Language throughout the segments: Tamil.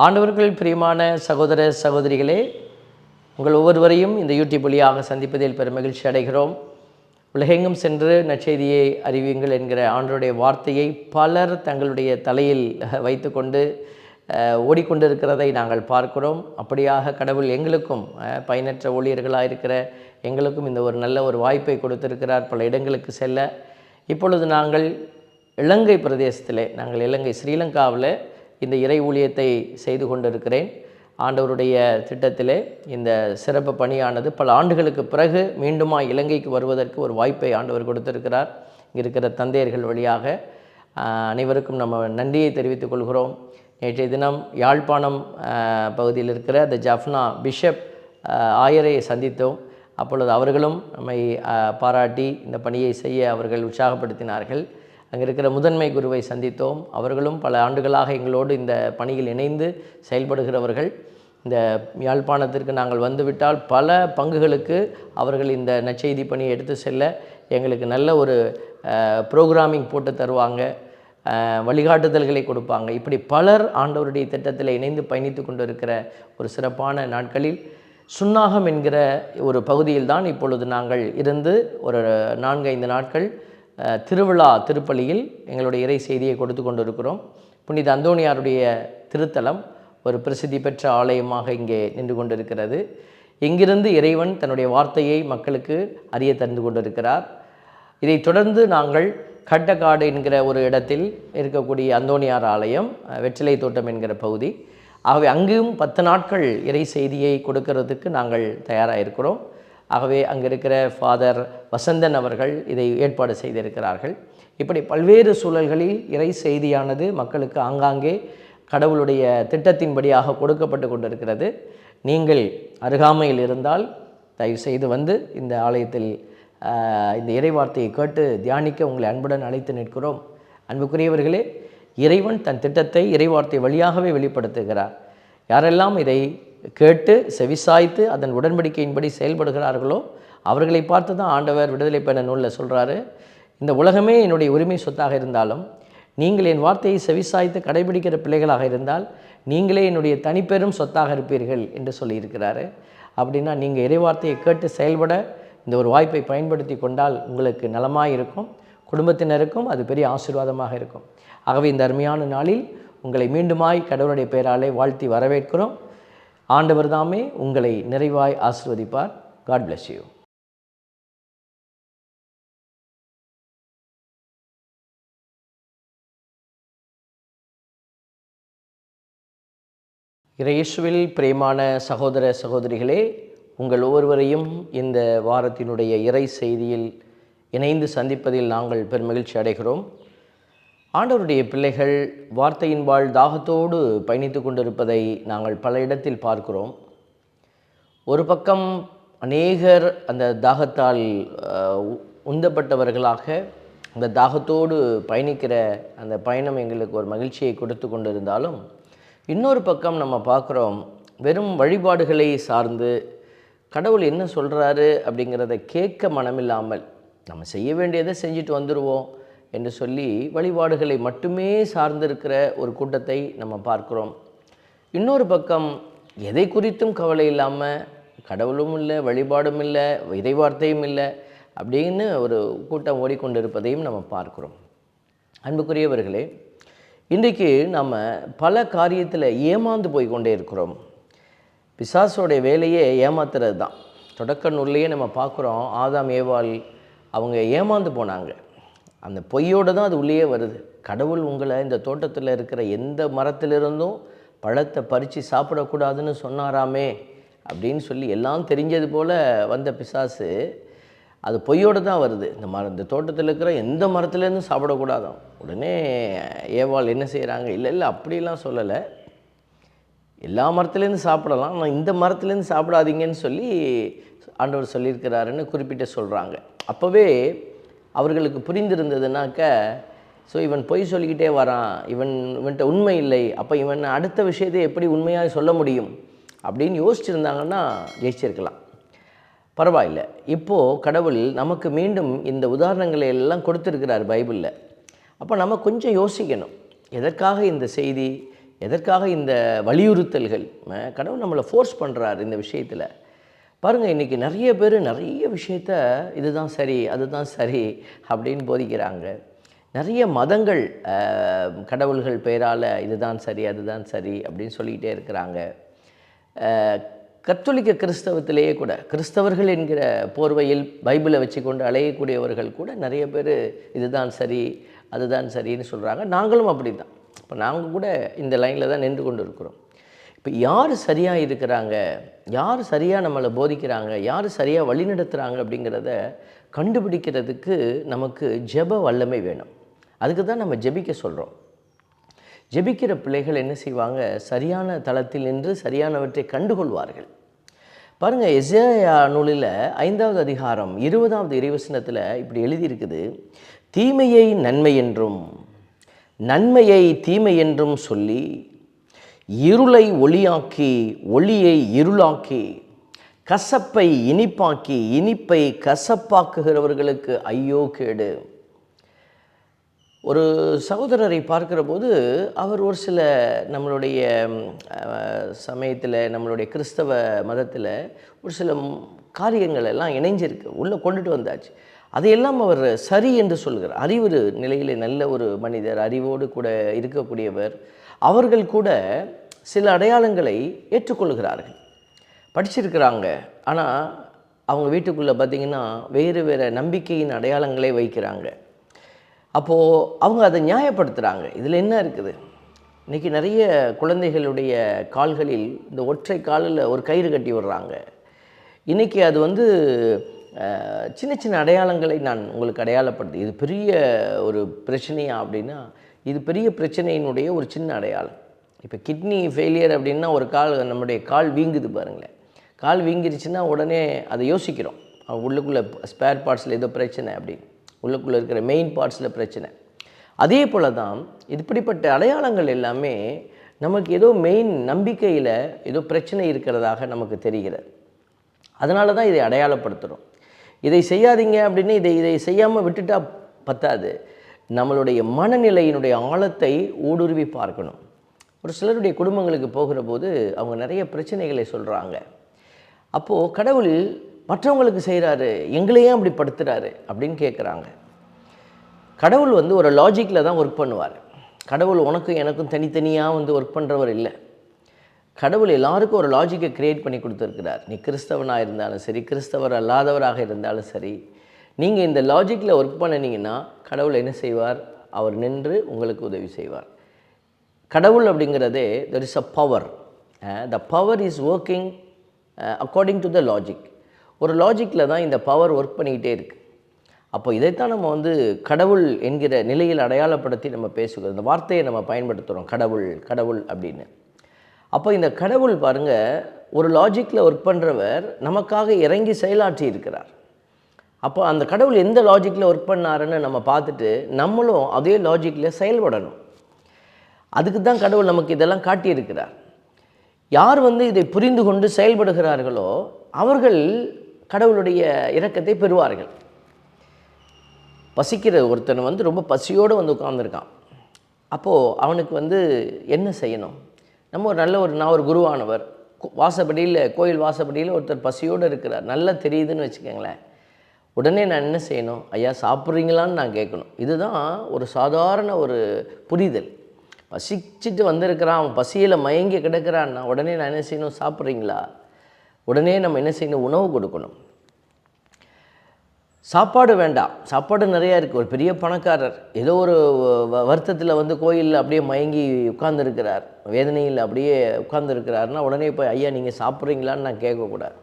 ஆண்டவர்கள் பிரியமான சகோதர சகோதரிகளே, உங்கள் ஒவ்வொருவரையும் இந்த யூடியூப் வழியாக சந்திப்பதில் பெரும் மகிழ்ச்சி அடைகிறோம். உலகெங்கும் சென்று நற்செய்தியை அறிவியுங்கள் என்கிற ஆண்டவருடைய வார்த்தையை பலர் தங்களுடைய தலையில் வைத்து கொண்டு ஓடிக்கொண்டிருக்கிறதை நாங்கள் பார்க்கிறோம். அப்படியாக கடவுள் எங்களுக்கும் பயனற்ற ஊழியர்களாக இருக்கிற எங்களுக்கும் இந்த ஒரு நல்ல ஒரு வாய்ப்பை கொடுத்திருக்கிறார் பல இடங்களுக்கு செல்ல. இப்பொழுது நாங்கள் இலங்கை பிரதேசத்திலே, இலங்கை ஸ்ரீலங்காவில் இந்த இறை ஊழியத்தை செய்து கொண்டிருக்கிறேன். ஆண்டவருடைய திட்டத்திலே இந்த சிறப்பு பணியானது பல ஆண்டுகளுக்கு பிறகு மீண்டுமாய் இலங்கைக்கு வருவதற்கு ஒரு வாய்ப்பை ஆண்டவர் கொடுத்திருக்கிறார். இங்கே இருக்கிற தந்தையர்கள் வழியாக அனைவருக்கும் நம்ம நன்றியை தெரிவித்துக் கொள்கிறோம். நேற்றைய தினம் யாழ்ப்பாணம் பகுதியில் இருக்கிற த ஜஃப்னா பிஷப் ஆயரை சந்தித்தோம். அப்பொழுது அவர்களும் நம்மை பாராட்டி இந்த பணியை செய்ய அவர்கள் உற்சாகப்படுத்தினார்கள். அங்கே இருக்கிற முதன்மை குருவை சந்தித்தோம். அவர்களும் பல ஆண்டுகளாக எங்களோடு இந்த பணியில் இணைந்து செயல்படுகிறவர்கள். இந்த யாழ்ப்பாணத்திற்கு நாங்கள் வந்துவிட்டால் பல பங்குகளுக்கு அவர்கள் இந்த நற்செய்தி பணியை எடுத்து செல்ல எங்களுக்கு நல்ல ஒரு ப்ரோக்ராமிங் போட்டு தருவாங்க, வழிகாட்டுதல்களை கொடுப்பாங்க. இப்படி பலர் ஆண்டவருடைய திட்டத்தில் இணைந்து பயணித்து கொண்டு இருக்கிற ஒரு சிறப்பான நாட்களில் சுன்னாகம் என்கிற ஒரு பகுதியில் தான் இப்பொழுது நாங்கள் இருந்து ஒரு 4-5 நாட்கள் திருப்பலியில் எங்களுடைய இறை செய்தியை கொடுத்து கொண்டிருக்கிறோம். புனித அந்தோணியாருடைய திருத்தலம் ஒரு பிரசித்தி பெற்ற ஆலயமாக இங்கே நின்று கொண்டிருக்கிறது. இங்கிருந்து இறைவன் தன்னுடைய வார்த்தையை மக்களுக்கு அறிய தந்து கொண்டிருக்கிறார். இதைத் தொடர்ந்து நாங்கள் கட்டக்காடு என்கிற ஒரு இடத்தில் இருக்கக்கூடிய அந்தோணியார் ஆலயம், வெற்றிலை தோட்டம் என்கிற பகுதி. ஆகவே அங்கேயும் 10 நாட்கள் இறை செய்தியை கொடுக்கறதுக்கு நாங்கள் தயாராக இருக்கிறோம். ஆகவே அங்கே இருக்கிற ஃபாதர் வசந்தன் அவர்கள் இதை ஏற்பாடு செய்திருக்கிறார்கள். இப்படி பல்வேறு சூழல்களில் இறை செய்தியானது மக்களுக்கு ஆங்காங்கே கடவுளுடைய திட்டத்தின்படியாக கொடுக்கப்பட்டு கொண்டிருக்கிறது. நீங்கள் அருகாமையில் இருந்தால் தயவு செய்து வந்து இந்த ஆலயத்தில் இந்த இறை வார்த்தையை கேட்டு தியானிக்க உங்களை அன்புடன் அழைத்து நிற்கிறோம். அன்புக்குரியவர்களே, இறைவன் தன் திட்டத்தை இறைவார்த்தை வழியாகவே வெளிப்படுத்துகிறார். யாரெல்லாம் இதை கேட்டு செவிசாய்த்து அதன் உடன்படிக்கையின்படி செயல்படுகிறார்களோ அவர்களை பார்த்து தான் ஆண்டவர் விடுதலை பயண நூலில் சொல்கிறாரு, இந்த உலகமே என்னுடைய உரிமை சொத்தாக இருந்தாலும் நீங்கள் என் வார்த்தையை செவிசாய்த்து கடைபிடிக்கிற பிள்ளைகளாக இருந்தால் நீங்களே என்னுடைய தனிப்பெரும் சொத்தாக இருப்பீர்கள் என்று சொல்லியிருக்கிறாரு. அப்படின்னா நீங்கள் இறைவார்த்தையை கேட்டு செயல்பட இந்த ஒரு வாய்ப்பை பயன்படுத்தி கொண்டால் உங்களுக்கு நலமாக இருக்கும், குடும்பத்தினருக்கும் அது பெரிய ஆசீர்வாதமாக இருக்கும். ஆகவே இந்த அருமையான நாளில் உங்களை மீண்டுமாய் கடவுளுடைய பெயராலே வாழ்த்தி வரவேற்கிறோம். ஆண்டவர் தாமே உங்களை நிறைவாய் ஆசீர்வதிப்பார். God bless you. இயேசுவில் பிரியமான சகோதர சகோதரிகளே, உங்கள் ஒவ்வொருவரையும் இந்த வாரத்தினுடைய இறை செய்தியில் இணைந்து சந்திப்பதில் நாங்கள் பெருமகிழ்ச்சி அடைகிறோம். ஆண்டவருடைய பிள்ளைகள் வார்த்தையின்பால் தாகத்தோடு பயணித்து கொண்டிருப்பதை நாங்கள் பல இடத்தில் பார்க்கிறோம். ஒரு பக்கம் அநேகர் அந்த தாகத்தால் உந்தப்பட்டவர்களாக அந்த தாகத்தோடு பயணிக்கிற அந்த பயணம் எங்களுக்கு ஒரு மகிழ்ச்சியை கொடுத்து கொண்டிருந்தாலும், இன்னொரு பக்கம் நம்ம பார்க்குறோம், வெறும் வழிபாடுகளை சார்ந்து கடவுள் என்ன சொல்கிறாரு அப்படிங்கிறத கேட்க மனமில்லாமல் நம்ம செய்ய வேண்டியதை செஞ்சுட்டு வந்துடுவோம் என்று சொல்லி வழிபாடுகளை மட்டுமே சார்ந்திருக்கிற ஒரு கூட்டத்தை நம்ம பார்க்குறோம். இன்னொரு பக்கம் எதை குறித்தும் கவலை இல்லாமல் கடவுளும் இல்லை, வழிபாடும் இல்லை, இறைவார்த்தையும் இல்லை அப்படின்னு ஒரு கூட்டம் ஓடிக்கொண்டிருப்பதையும் நம்ம பார்க்குறோம். அன்புக்குரியவர்களே, இன்றைக்கு நம்ம பல காரியத்தில் ஏமாந்து போய் கொண்டே இருக்கிறோம். பிசாசோடைய வேலையே ஏமாத்துறது தான். தொடக்க நூல்லையே நம்ம பார்க்குறோம், ஆதாம் ஏவாள் அவங்க ஏமாந்து போனாங்க. அந்த பொய்யோடு தான் அது உள்ளே வருது. கடவுள் உங்களை இந்த தோட்டத்தில் இருக்கிற எந்த மரத்திலிருந்தும் பழத்தை பறித்து சாப்பிடக்கூடாதுன்னு சொன்னாராமே அப்படின்னு சொல்லி எல்லாம் தெரிஞ்சது போல் வந்த பிசாசு அது பொய்யோடு தான் வருது. இந்த தோட்டத்தில் இருக்கிற எந்த மரத்துலேருந்தும் சாப்பிடக்கூடாதான். உடனே ஏவாள் என்ன செய்கிறாங்க, இல்லை அப்படிலாம் சொல்லலை, எல்லா மரத்துலேருந்து சாப்பிடலாம், ஆனால் இந்த மரத்துலேருந்து சாப்பிடாதீங்கன்னு சொல்லி ஆண்டவர் சொல்லியிருக்கிறாருன்னு குறிப்பிட்டு சொல்கிறாங்க. அப்போவே அவர்களுக்கு புரிந்திருந்ததுனாக்க, ஸோ இவன் பொய் சொல்லிக்கிட்டே வரான், இவன்கிட்ட உண்மை இல்லை, அப்போ இவன் அடுத்த விஷயத்தை எப்படி உண்மையாக சொல்ல முடியும் அப்படின்னு யோசிச்சுருந்தாங்கன்னா ஜெயிச்சிருக்கலாம். பரவாயில்லை, இப்போது கடவுள் நமக்கு மீண்டும் இந்த உதாரணங்களை எல்லாம் கொடுத்துருக்கிறார் பைபிளில். அப்போ நம்ம கொஞ்சம் யோசிக்கணும், எதற்காக இந்த செய்தி, எதற்காக இந்த வலியுறுத்தல்கள்? கடவுள் நம்மளை ஃபோர்ஸ் பண்ணுறார் இந்த விஷயத்தில். பாருங்கள், இன்றைக்கி நிறைய பேர் நிறைய விஷயத்த இதுதான் சரி, அதுதான் சரி அப்படின்னு போதிக்கிறாங்க. நிறைய மதங்கள் கடவுள்கள் பெயரால் இதுதான் சரி, அதுதான் சரி அப்படின்னு சொல்லிக்கிட்டே இருக்கிறாங்க. கத்தோலிக்க கிறிஸ்தவத்திலேயே கூட கிறிஸ்தவர்கள் என்கிற போர்வையில் பைபிளை வச்சு கொண்டு அலையக்கூடியவர்கள் கூட நிறைய பேர் இதுதான் சரி, அதுதான் சரின்னு சொல்கிறாங்க. நாங்களும் அப்படி தான். இப்போ நாங்கள் கூட இந்த லைனில் தான் நின்று கொண்டு இருக்கிறோம். இப்போ யார் சரியாக இருக்கிறாங்க, யார் சரியாக நம்மளை போதிக்கிறாங்க, யார் சரியாக வழிநடத்துகிறாங்க அப்படிங்கிறத கண்டுபிடிக்கிறதுக்கு நமக்கு ஜெப வல்லமை வேணும். அதுக்கு தான் நம்ம ஜெபிக்க சொல்கிறோம். ஜெபிக்கிற பிள்ளைகள் என்ன செய்வாங்க? சரியான தளத்தில் நின்று சரியானவற்றை கண்டுகொள்வார்கள். பாருங்கள், எசேயா நூலில் 5வது அதிகாரம் 20வது இறைவசனத்தில் இப்படி எழுதியிருக்குது: தீமையை நன்மை என்றும் நன்மையை தீமை என்றும் சொல்லி இருளை ஒளியாக்கி ஒளியை இருளாக்கி கசப்பை இனிப்பாக்கி இனிப்பை கசப்பாக்குகிறவர்களுக்கு ஐயோ கேடு. ஒரு சகோதரரை பார்க்கிற போது அவர் ஒரு சில நம்மளுடைய சமயத்தில், நம்மளுடைய கிறிஸ்தவ மதத்தில் ஒரு சில காரியங்கள் எல்லாம் இணைஞ்சிருக்கு, உள்ளே கொண்டுட்டு வந்தாச்சு. அதையெல்லாம் அவர் சரி என்று சொல்கிறார். அறிவு நிலையில் நல்ல ஒரு மனிதர், அறிவோடு கூட இருக்கக்கூடியவர். அவர்கள் கூட சில அடையாளங்களை ஏற்றுக்கொள்கிறார்கள், படிச்சிருக்கிறாங்க. ஆனால் அவங்க வீட்டுக்குள்ளே பார்த்திங்கன்னா வேறு வேறு நம்பிக்கையின் அடையாளங்களை வைக்கிறாங்க. அப்போது அவங்க அதை நியாயப்படுத்துகிறாங்க. இதில் என்ன இருக்குது? இன்றைக்கி நிறைய குழந்தைகளுடைய கால்களில் இந்த ஒற்றை காலில் ஒரு கயிறு கட்டி விடுறாங்க. இன்றைக்கி அது சின்ன சின்ன அடையாளங்களை நான் உங்களுக்கு அடையாளப்படுத்து. இது பெரிய ஒரு பிரச்சனையா அப்படின்னா, இது பெரிய பிரச்சனையினுடைய ஒரு சின்ன அடையாளம். இப்போ கிட்னி ஃபெயிலியர் அப்படின்னா ஒரு நம்முடைய கால் வீங்குது பாருங்களேன். கால் வீங்கிருச்சுன்னா உடனே அதை யோசிக்கிறோம், உள்ளுக்குள்ளே ஸ்பேர் பார்ட்ஸில் ஏதோ பிரச்சனை அப்படின்னு, உள்ளுக்குள்ளே இருக்கிற மெயின் பார்ட்ஸில் பிரச்சனை. அதே போல் தான் இப்படிப்பட்ட அடையாளங்கள் எல்லாமே நமக்கு ஏதோ மெயின் நம்பிக்கையில் ஏதோ பிரச்சனை இருக்கிறதாக நமக்கு தெரிகிறது. அதனால தான் இதை அடையாளப்படுத்துகிறோம். இதை செய்யாதீங்க அப்படின்னு இதை செய்யாமல் விட்டுட்டா பத்தாது, நம்மளுடைய மனநிலையினுடைய ஆழத்தை ஊடுருவி பார்க்கணும். ஒரு சிலருடைய குடும்பங்களுக்கு போகிற போது அவங்க நிறைய பிரச்சனைகளை சொல்கிறாங்க. அப்போது கடவுள் மற்றவங்களுக்கு செய்கிறாரு, எங்களையே அப்படி படுத்துகிறாரு அப்படின்னு கேட்குறாங்க. கடவுள் ஒரு லாஜிக்கில் தான் ஒர்க் பண்ணுவார். கடவுள் உனக்கும் எனக்கும் தனித்தனியாக ஒர்க் பண்ணுறவர் இல்லை. கடவுள் எல்லாருக்கும் ஒரு லாஜிக்கை க்ரியேட் பண்ணி கொடுத்துருக்கிறார். நீ கிறிஸ்தவனாக இருந்தாலும் சரி, கிறிஸ்தவர் அல்லாதவராக இருந்தாலும் சரி, நீங்கள் இந்த லாஜிக்கில் ஒர்க் பண்ணினீங்கன்னா கடவுள் என்ன செய்வார்? அவர் நின்று உங்களுக்கு உதவி செய்வார். கடவுள் அப்படிங்கிறதே there is a power. The power is working according to the logic. ஒரு லாஜிக்கில் தான் இந்த பவர் ஒர்க் பண்ணிக்கிட்டே இருக்குது. அப்போ இதைத்தான் நம்ம கடவுள் என்கிற நிலையில் அடையாளப்படுத்தி நம்ம பேசுகிறோம். இந்த வார்த்தையை நம்ம பயன்படுத்துகிறோம், கடவுள் கடவுள் அப்படின்னு. அப்போ இந்த கடவுள் பாருங்கள், ஒரு லாஜிக்கில் ஒர்க் பண்ணுறவர் நமக்காக இறங்கி செயலாற்றி இருக்கிறார். அப்போ அந்த கடவுள் எந்த லாஜிக்கில் ஒர்க் பண்ணாருன்னு நம்ம பார்த்துட்டு நம்மளும் அதே லாஜிக்கில் செயல்படணும். அதுக்கு தான் கடவுள் நமக்கு இதெல்லாம் காட்டியிருக்கிறார். யார் இதை புரிந்து கொண்டு செயல்படுகிறார்களோ அவர்கள் கடவுளுடைய இரக்கத்தை பெறுவார்கள். பசிக்கிற ஒருத்தன் ரொம்ப பசியோடு உட்கார்ந்துருக்கான். அப்போது அவனுக்கு என்ன செய்யணும்? நம்ம நான் ஒரு குருவானவர், வாசப்படியில், கோயில் வாசப்படியில் ஒருத்தர் பசியோடு இருக்கிறார், நல்லா தெரியுதுன்னு வச்சுக்கோங்களேன். உடனே நான் என்ன செய்யணும்? ஐயா சாப்பிட்றீங்களான்னு நான் கேட்கணும். இதுதான் ஒரு சாதாரண ஒரு புரிதல். பசிச்சுட்டு வந்திருக்கிறான், அவன் பசியில் மயங்கி கிடக்கிறான்னா உடனே நான் என்ன செய்யணும்? சாப்பிட்றீங்களா? உடனே நம்ம என்ன செய்யணும்? உணவு கொடுக்கணும். சாப்பாடு வேண்டாம், சாப்பாடு நிறையா இருக்குது. ஒரு பெரிய பணக்காரர் ஏதோ ஒரு வருத்தத்தில் கோயிலில் அப்படியே மயங்கி உட்கார்ந்துருக்கிறார், வேதனையில் அப்படியே உட்கார்ந்துருக்கிறாருன்னா உடனே போய் ஐயா நீங்கள் சாப்பிட்றீங்களான்னு நான் கேட்கக்கூடாது.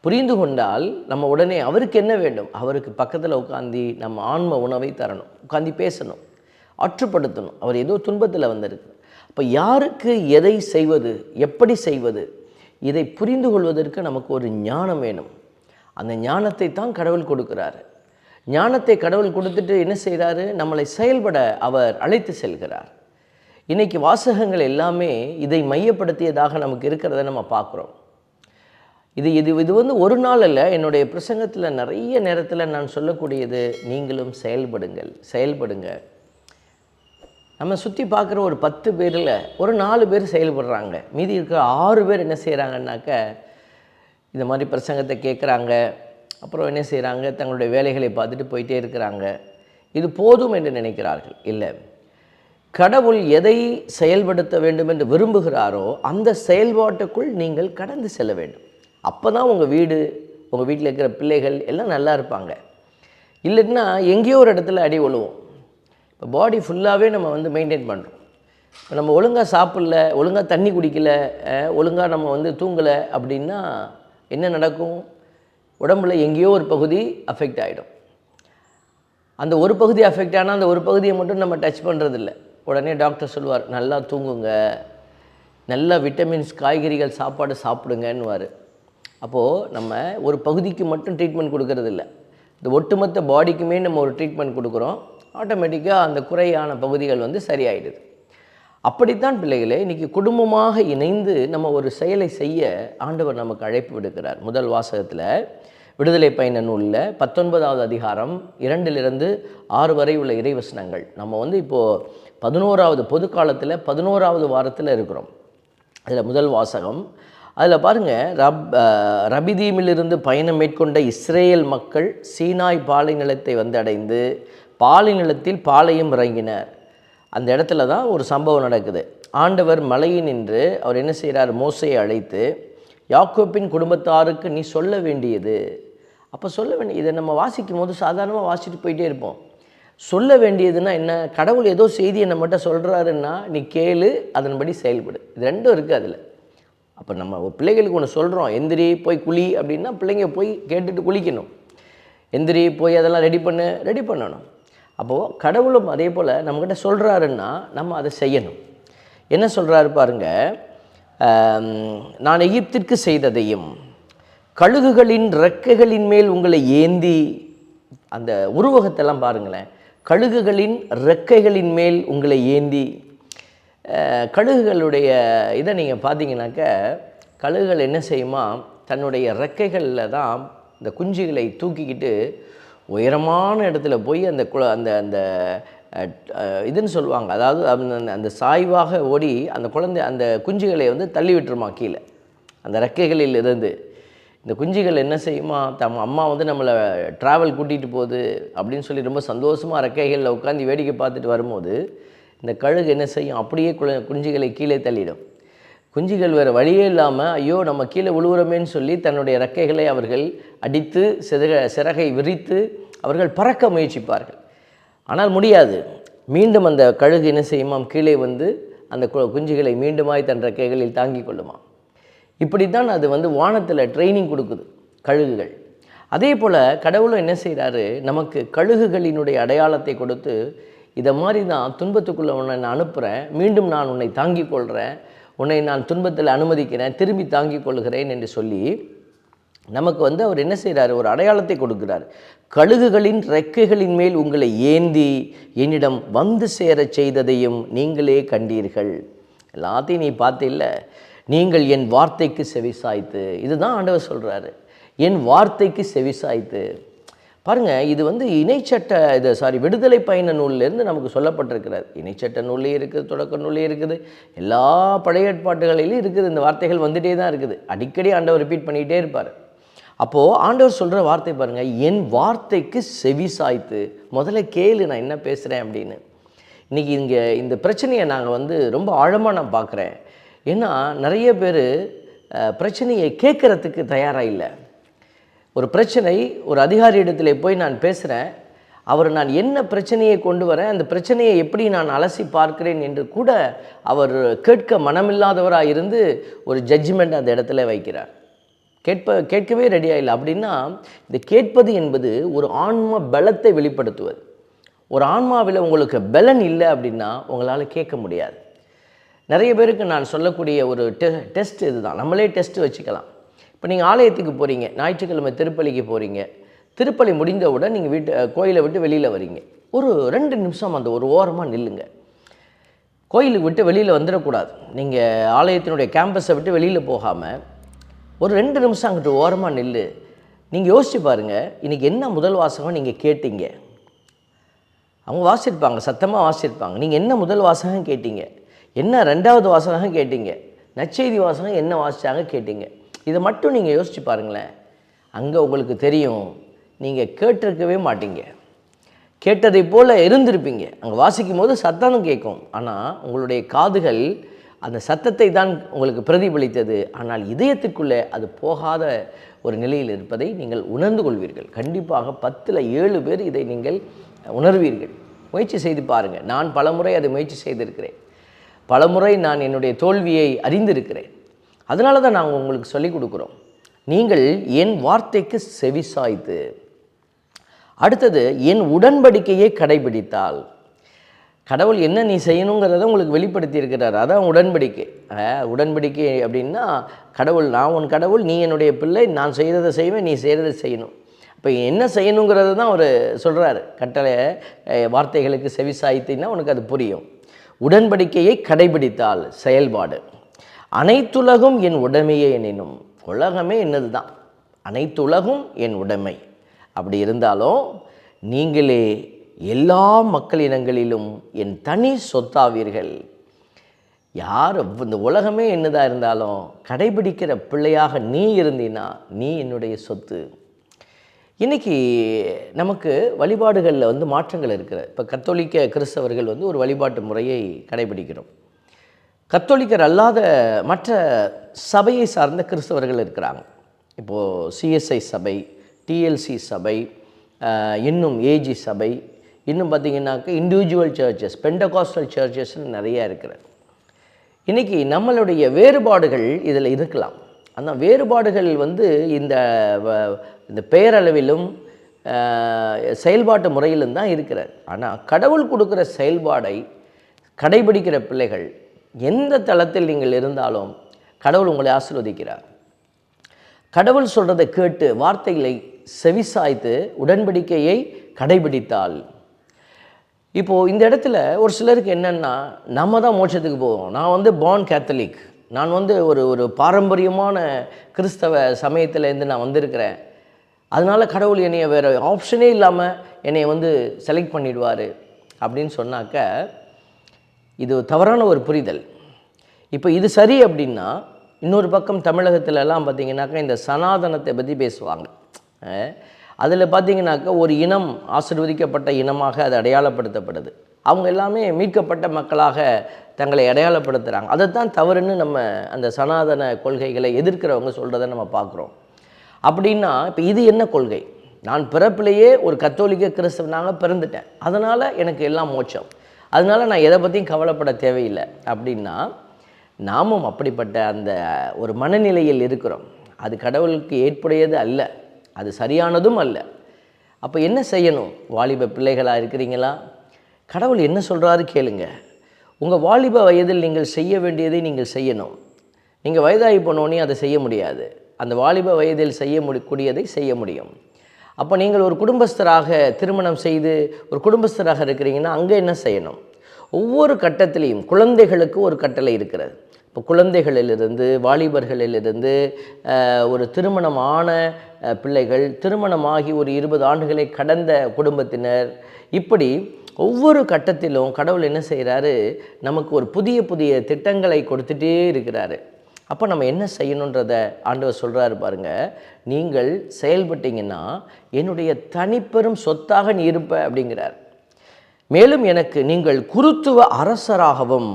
புரிந்து கொண்டால் நம்ம உடனே அவருக்கு என்ன வேண்டும்? அவருக்கு பக்கத்தில் உட்காந்து நம்ம ஆன்ம உணவை தரணும், உட்காந்து பேசணும், ஆற்றுப்படுத்தணும். அவர் ஏதோ துன்பத்தில் வந்திருக்கு. அப்போ யாருக்கு எதை செய்வது, எப்படி செய்வது, இதை புரிந்து கொள்வதற்கு நமக்கு ஒரு ஞானம் வேணும். அந்த ஞானத்தை தான் கடவுள் கொடுக்கிறார். ஞானத்தை கடவுள் கொடுத்துட்டு என்ன செய்கிறாரு? நம்மளை செயல்பட அவர் அழைத்து செல்கிறார். இன்றைக்கி வாசகங்கள் எல்லாமே இதை மையப்படுத்தியதாக நமக்கு இருக்கிறத நம்ம பார்க்குறோம். இது ஒரு நாள் அல்ல, என்னுடைய பிரசங்கத்தில் நிறைய நேரத்தில் நான் சொல்லக்கூடியது, நீங்களும் செயல்படுங்க. நம்ம சுற்றி பார்க்குற ஒரு 10 பேரில் ஒரு 4 பேர் செயல்படுறாங்க. மீதி இருக்கிற 6 பேர் என்ன செய்கிறாங்கன்னாக்க, இந்த மாதிரி பிரசங்கத்தை கேட்குறாங்க, அப்புறம் என்ன செய்கிறாங்க, தங்களுடைய வேலைகளை பார்த்துட்டு போயிட்டே இருக்கிறாங்க. இது போதும் என்று நினைக்கிறார்கள். இல்லை, கடவுள் எதை செயல்படுத்த வேண்டும் என்று விரும்புகிறாரோ அந்த செயல்பாட்டுக்குள் நீங்கள் கடந்து செல்ல வேண்டும். அப்போ தான் உங்கள் வீடு, உங்கள் வீட்டில் இருக்கிற பிள்ளைகள் எல்லாம் நல்லா இருப்பாங்க. இல்லைன்னா எங்கேயோ ஒரு இடத்துல அடி விழுவோம். இப்போ பாடி ஃபுல்லாகவே நம்ம மெயின்டைன் பண்ணுறோம். இப்போ நம்ம ஒழுங்காக சாப்பிடல, ஒழுங்காக தண்ணி குடிக்கலை, ஒழுங்காக நம்ம தூங்கலை அப்படின்னா என்ன நடக்கும்? உடம்புல எங்கேயோ ஒரு பகுதி அஃபெக்ட் ஆகிடும். அந்த ஒரு பகுதி அஃபெக்ட் ஆனால் அந்த ஒரு பகுதியை மட்டும் நம்ம டச் பண்ணுறதில்ல. உடனே டாக்டர் சொல்லுவார், நல்லா தூங்குங்க, நல்லா விட்டமின்ஸ், காய்கறிகள், சாப்பாடு சாப்பிடுங்கன்னுவார். அப்போது நம்ம ஒரு பகுதிக்கு மட்டும் ட்ரீட்மெண்ட் கொடுக்கறதில்ல, இந்த ஒட்டுமொத்த பாடிக்குமே நம்ம ஒரு ட்ரீட்மெண்ட் கொடுக்குறோம். ஆட்டோமேட்டிக்காக அந்த குறையான பகுதிகள் சரியாயிடுது. அப்படித்தான் பிள்ளைகளே, இன்றைக்கி குடும்பமாக இணைந்து நம்ம ஒரு செயலை செய்ய ஆண்டவர் நமக்கு அழைப்பு விடுக்கிறார். முதல் வாசகத்தில் விடுதலை பயண நூலில் 19வது அதிகாரம் 2லிருந்து 6 வரை உள்ள இறைவசனங்கள். நம்ம இப்போது 11வது பொது காலத்தில் 11வது வாரத்தில் இருக்கிறோம். அதில் முதல் வாசகம், அதில் பாருங்கள், ரபிதீமிலிருந்து பயணம் மேற்கொண்ட இஸ்ரேல் மக்கள் சீனாய் பாலை நிலத்தை அடைந்து பாலை நிலத்தில் பாளையம் இறங்கினர். அந்த இடத்துல தான் ஒரு சம்பவம் நடக்குது. ஆண்டவர் மலையில் நின்று அவர் என்ன செய்கிறார், மோசையை அழைத்து, யாக்கோப்பின் குடும்பத்தாருக்கு நீ சொல்ல வேண்டியது. அப்போ சொல்ல வேண்டிய, இதை நம்ம வாசிக்கும் போது சாதாரணமாக வாசிட்டு போயிட்டே இருப்போம். சொல்ல வேண்டியதுன்னா என்ன? கடவுள் ஏதோ செய்தியை நம்மகிட்ட சொல்கிறாருன்னா நீ கேளு, அதன்படி செயல்படு. இது ரெண்டும் இருக்குது அதில். அப்போ நம்ம பிள்ளைகளுக்கு ஒன்று சொல்கிறோம், எந்திரி போய் குளி அப்படின்னா பிள்ளைங்க போய் கேட்டுட்டு குளிக்கணும். எந்திரி போய் அதெல்லாம் ரெடி பண்ணணும். அப்போது கடவுளும் அதே போல் நம்மக்கிட்ட சொல்கிறாருன்னா நம்ம அதை செய்யணும். என்ன சொல்கிறாரு பாருங்க, நான் எகிப்திற்கு செய்ததையும் கழுகுகளின் இறக்கைகளின் மேல் உங்களை ஏந்தி, அந்த உருவகத்தெல்லாம் பாருங்களேன், கழுகுகளின் இறக்கைகளின் மேல் உங்களை ஏந்தி. கழுகுகளுடைய இதை நீங்கள் பார்த்தீங்கன்னாக்க, கழுகுகள் என்ன செய்யுமா, தன்னுடைய இறக்கைகளில் தான் இந்த குஞ்சுகளை தூக்கிக்கிட்டு உயரமான இடத்துல போய் அந்த அந்த இதுன்னு சொல்லுவாங்க, அதாவது அந்த சாய்வாக ஓடி அந்த குஞ்சுகளை தள்ளி விட்டுருமா கீழே அந்த இறக்கைகளில் இருந்து. இந்த குஞ்சுகள் என்ன செய்யுமா, அம்மா நம்மளை ட்ராவல் கூட்டிகிட்டு போகுது அப்படின்னு சொல்லி ரொம்ப சந்தோஷமாக இறக்கைகளில் உட்காந்து வேடிக்கை பார்த்துட்டு வரும்போது இந்த கழுகு என்ன செய்யும், அப்படியே குஞ்சுகளை கீழே தள்ளிடும். குஞ்சுகள் வேறு வழியே இல்லாமல் ஐயோ நம்ம கீழே விழுவுறமேன்னு சொல்லி தன்னுடைய இறக்கைகளை அவர்கள் அடித்து சிறகை விரித்து அவர்கள் பறக்க முயற்சிப்பார்கள். ஆனால் முடியாது. மீண்டும் அந்த கழுகு என்ன செய்யுமாம், கீழே அந்த குஞ்சுகளை மீண்டுமாய் தன் இறக்கைகளில் தாங்கி கொள்ளுமா. இப்படி தான் அது வானத்தில் ட்ரைனிங் கொடுக்குது கழுகுகள். அதே போல் கடவுளும் என்ன செய்கிறாரு, நமக்கு கழுகுகளினுடைய அடையாளத்தை கொடுத்து, இதை மாதிரி தான் துன்பத்துக்குள்ளே உன்னை நான் அனுப்புகிறேன், மீண்டும் நான் உன்னை தாங்கி கொள்கிறேன், உன்னை நான் துன்பத்தில் அனுமதிக்கிறேன், திரும்பி தாங்கிக் கொள்கிறேன் என்று சொல்லி நமக்கு அவர் என்ன செய்கிறார், ஒரு அடையாளத்தை கொடுக்கிறார். கழுகுகளின் இறக்கைகளின் மேல் உங்களை ஏந்தி என்னிடம் சேரச் செய்ததையும் நீங்களே கண்டீர்கள். எல்லாத்தையும் நீ பார்த்தில்ல, நீங்கள் என் வார்த்தைக்கு செவிசாய்த்து. இதுதான் ஆண்டவர் சொல்கிறாரு, என் வார்த்தைக்கு செவிசாய்த்து. பாருங்கள், இது விடுதலை பயண நூலிலேருந்து நமக்கு சொல்லப்பட்டிருக்கிறது. இணைச்சட்ட நூல்லையும் இருக்குது, தொடக்க நூல்லையும் இருக்குது, எல்லா பழைய ஏற்பாட்டுகளிலும் இருக்குது. இந்த வார்த்தைகள் வந்துகிட்டே தான் இருக்குது. அடிக்கடி ஆண்டவர் ரிப்பீட் பண்ணிகிட்டே இருப்பார். அப்போது ஆண்டவர் சொல்கிற வார்த்தை பாருங்கள், என் வார்த்தைக்கு செவிசாய்த்து. முதல்ல கேளு நான் என்ன பேசுகிறேன் அப்படின்னு. இன்றைக்கி இந்த பிரச்சனையை நாங்கள் ரொம்ப ஆழமாக நான் பார்க்குறேன். ஏன்னா நிறைய பேர் பிரச்சனையை கேட்குறதுக்கு தயாராக இல்லை. ஒரு பிரச்சனை, ஒரு அதிகாரி இடத்துல போய் நான் பேசுகிறேன், அவர் நான் என்ன பிரச்சனையை கொண்டு வரேன், அந்த பிரச்சனையை எப்படி நான் அலசி பார்க்கிறேன் என்று கூட அவர் கேட்க மனமில்லாதவராக இருந்து ஒரு ஜட்ஜ்மெண்ட் அந்த இடத்துல வைக்கிறார். கேட்கவே ரெடியாக இல்லை. அப்படின்னா இந்த கேட்பது என்பது ஒரு ஆன்ம பலத்தை வெளிப்படுத்துவது. ஒரு ஆன்மாவில் உங்களுக்கு பலன் இல்லை அப்படின்னா உங்களால் கேட்க முடியாது. நிறைய பேருக்கு நான் சொல்லக்கூடிய ஒரு டெஸ்ட் இதுதான், நம்மளே டெஸ்ட் வச்சுக்கலாம். இப்போ நீங்கள் ஆலயத்துக்கு போகிறீங்க, ஞாயிற்றுக்கிழமை திருப்பலிக்கு போகிறீங்க. திருப்பலி முடிந்தவுடன் நீங்கள் கோயிலை விட்டு வெளியில் வரீங்க. ஒரு 2 நிமிஷம் அந்த ஒரு ஓரமாக நில்லுங்க. கோயிலுக்கு விட்டு வெளியில் வந்துடக்கூடாது. நீங்கள் ஆலயத்தினுடைய கேம்பஸை விட்டு வெளியில் போகாமல் ஒரு 2 நிமிஷம் அங்கிட்டு ஓரமாக நில்லு. நீங்கள் யோசிச்சு பாருங்கள், இன்றைக்கி என்ன முதல் வாசகம் நீங்கள் கேட்டீங்க? அவங்க வாசிப்பாங்க, சத்தமாக வாசிப்பாங்க. நீங்கள் என்ன முதல் வாசகம் கேட்டீங்க, என்ன ரெண்டாவது வாசகம் கேட்டீங்க, நற்செய்தி வாசகம் என்ன வாசித்தாங்க கேட்டீங்க, இதை மட்டும் நீங்கள் யோசித்து பாருங்களேன். அங்கே உங்களுக்கு தெரியும், நீங்கள் கேட்டிருக்கவே மாட்டீங்க. கேட்டதை போல் இருந்திருப்பீங்க. அங்கே வாசிக்கும் போது சத்தம் கேட்கும், ஆனால் உங்களுடைய காதுகள் அந்த சத்தத்தை தான் உங்களுக்கு பிரதிபலித்தது. ஆனால் இதயத்துக்குள்ளே அது போகாத ஒரு நிலையில் இருப்பதை நீங்கள் உணர்ந்து கொள்வீர்கள். கண்டிப்பாக 10ல் 7 பேர் இதை நீங்கள் உணர்வீர்கள். முயற்சி செய்து பாருங்கள். நான் பலமுறை அதை முயற்சி செய்திருக்கிறேன். பலமுறை நான் என்னுடைய தோல்வியை அறிந்திருக்கிறேன். அதனால தான் நாங்கள் உங்களுக்கு சொல்லிக் கொடுக்குறோம். நீங்கள் என் வார்த்தைக்கு செவிசாய்த்து, அடுத்தது என் உடன்படிக்கையை கடைபிடித்தால், கடவுள் என்ன நீ செய்யணுங்கிறத உங்களுக்கு வெளிப்படுத்தி இருக்கிறார். அதான் உடன்படிக்கை. உடன்படிக்கை அப்படின்னா கடவுள், நான் உன் கடவுள், நீ என்னுடைய பிள்ளை, நான் செய்கிறத செய்வேன், நீ செய்கிறத செய்யணும். இப்போ என்ன செய்யணுங்கிறது தான் அவர் சொல்கிறாரு. கட்டளை வார்த்தைகளுக்கு செவிசாய்த்தின்னா உனக்கு அது புரியும். உடன்படிக்கையை கடைபிடித்தால் செயல்பாடு. அனைத்துலகும் என் உடைமையே எனினும், உலகமே என்னது தான், அனைத்துலகும் என் உடைமை. அப்படி இருந்தாலும் நீங்களே எல்லா மக்களினங்களிலும் என் தனி சொத்தாவீர்கள். யார் இந்த உலகமே என்னதாக இருந்தாலும் கடைபிடிக்கிற பிள்ளையாக நீ இருந்தீன்னா நீ என்னுடைய சொத்து. இன்றைக்கி நமக்கு வழிபாடுகளில் மாற்றங்கள் இருக்கிறது. இப்போ கத்தோலிக்க கிறிஸ்தவர்கள் ஒரு வழிபாட்டு முறையை கடைபிடிக்கிறோம். கத்தோலிக்கர் அல்லாத மற்ற சபையை சார்ந்த கிறிஸ்தவர்கள் இருக்கிறாங்க. இப்போது சிஎஸ்ஐ சபை, டிஎல்சி சபை, இன்னும் ஏஜி சபை, இன்னும் பார்த்திங்கனாக்கா இண்டிவிஜுவல் சர்ச்சஸ், பெண்டகாஸ்டல் சர்ச்சஸ்ன்னு நிறையா இருக்கிறது. இன்றைக்கி நம்மளுடைய வேறுபாடுகள் இதில் இருக்கலாம். அந்த வேறுபாடுகள் இந்த பெயரளவிலும் செயல்பாட்டு முறையிலும் தான் இருக்கிறது. ஆனால் கடவுள் கொடுக்குற செயல்பாடை கடைபிடிக்கிற பிள்ளைகள் எந்த தளத்தில் நீங்கள் இருந்தாலும் கடவுள் உங்களை ஆசீர்வதிக்கிறார். கடவுள் சொல்கிறதை கேட்டு வார்த்தைகளை செவிசாய்த்து உடன்படிக்கையை கடைபிடித்தால், இப்போது இந்த இடத்துல ஒரு சிலருக்கு என்னென்னா, நம்ம தான் மோட்சத்துக்கு போவோம். நான் பார்ன் கேத்தலிக், நான் ஒரு பாரம்பரியமான கிறிஸ்தவ சமயத்திலேருந்து நான் வந்திருக்கிறேன், அதனால் கடவுள் என்னைய வேறு ஆப்ஷனே இல்லாமல் என்னை செலக்ட் பண்ணிடுவார் அப்படின்னு சொன்னாக்க இது தவறான ஒரு புரிதல். இப்போ இது சரி அப்படின்னா, இன்னொரு பக்கம் தமிழகத்திலலாம் பார்த்திங்கனாக்கா இந்த சனாதனத்தை பற்றி பேசுவாங்க. அதில் பார்த்திங்கனாக்கா ஒரு இனம் ஆசீர்வதிக்கப்பட்ட இனமாக அது அடையாளப்படுத்தப்படுது. அவங்க எல்லாமே மீட்கப்பட்ட மக்களாக தங்களை அடையாளப்படுத்துகிறாங்க. அதை தான் தவறுன்னு நம்ம அந்த சனாதன கொள்கைகளை எதிர்க்கிறவங்க சொல்கிறத நம்ம பார்க்குறோம். அப்படின்னா இப்போ இது என்ன கொள்கை? நான் பிறப்பிலேயே ஒரு கத்தோலிக்க கிறிஸ்தவனாக பிறந்துட்டேன், அதனால் எனக்கு எல்லாம் மோட்சம், அதனால் நான் எதை பற்றியும் கவலைப்பட தேவையில்லை அப்படின்னா, நாமும் அப்படிப்பட்ட அந்த ஒரு மனநிலையில் இருக்கிறோம். அது கடவுளுக்கு ஏற்புடையது அல்ல, அது சரியானதும் அல்ல. அப்போ என்ன செய்யணும்? வாலிப பிள்ளைகளாக இருக்கிறீங்களா? கடவுள் என்ன சொல்கிறாரு கேளுங்க. உங்கள் வாலிப வயதில் நீங்கள் செய்ய வேண்டியதை நீங்கள் செய்யணும். நீங்கள் வயதாகி போனோன்னே அதை செய்ய முடியாது. அந்த வாலிப வயதில் செய்யக்கூடியதை செய்ய முடியும். அப்போ நீங்கள் ஒரு குடும்பஸ்தராக திருமணம் செய்து ஒரு குடும்பஸ்தராக இருக்கிறீங்கன்னா அங்கே என்ன செய்யணும்? ஒவ்வொரு கட்டத்திலையும் குழந்தைகளுக்கு ஒரு கட்டளை இருக்கிறது. இப்போ குழந்தைகளிலிருந்து, வாலிபர்களிலிருந்து, ஒரு திருமணமான பிள்ளைகள், திருமணமாகி ஒரு 20 ஆண்டுகளை கடந்த குடும்பத்தினர், இப்படி ஒவ்வொரு கட்டத்திலும் கடவுள் என்ன செய்கிறாரு? நமக்கு ஒரு புதிய புதிய திட்டங்களை கொடுத்துட்டே இருக்கிறாரு. அப்போ நம்ம என்ன செய்யணுன்றதை ஆண்டவர் சொல்கிறாரு பாருங்கள். நீங்கள் செயல்பட்டீங்கன்னா என்னுடைய தனிப்பெரும் சொத்தாக நீ இருப்ப அப்படிங்கிறார். மேலும் எனக்கு நீங்கள் குருத்துவ அரசராகவும்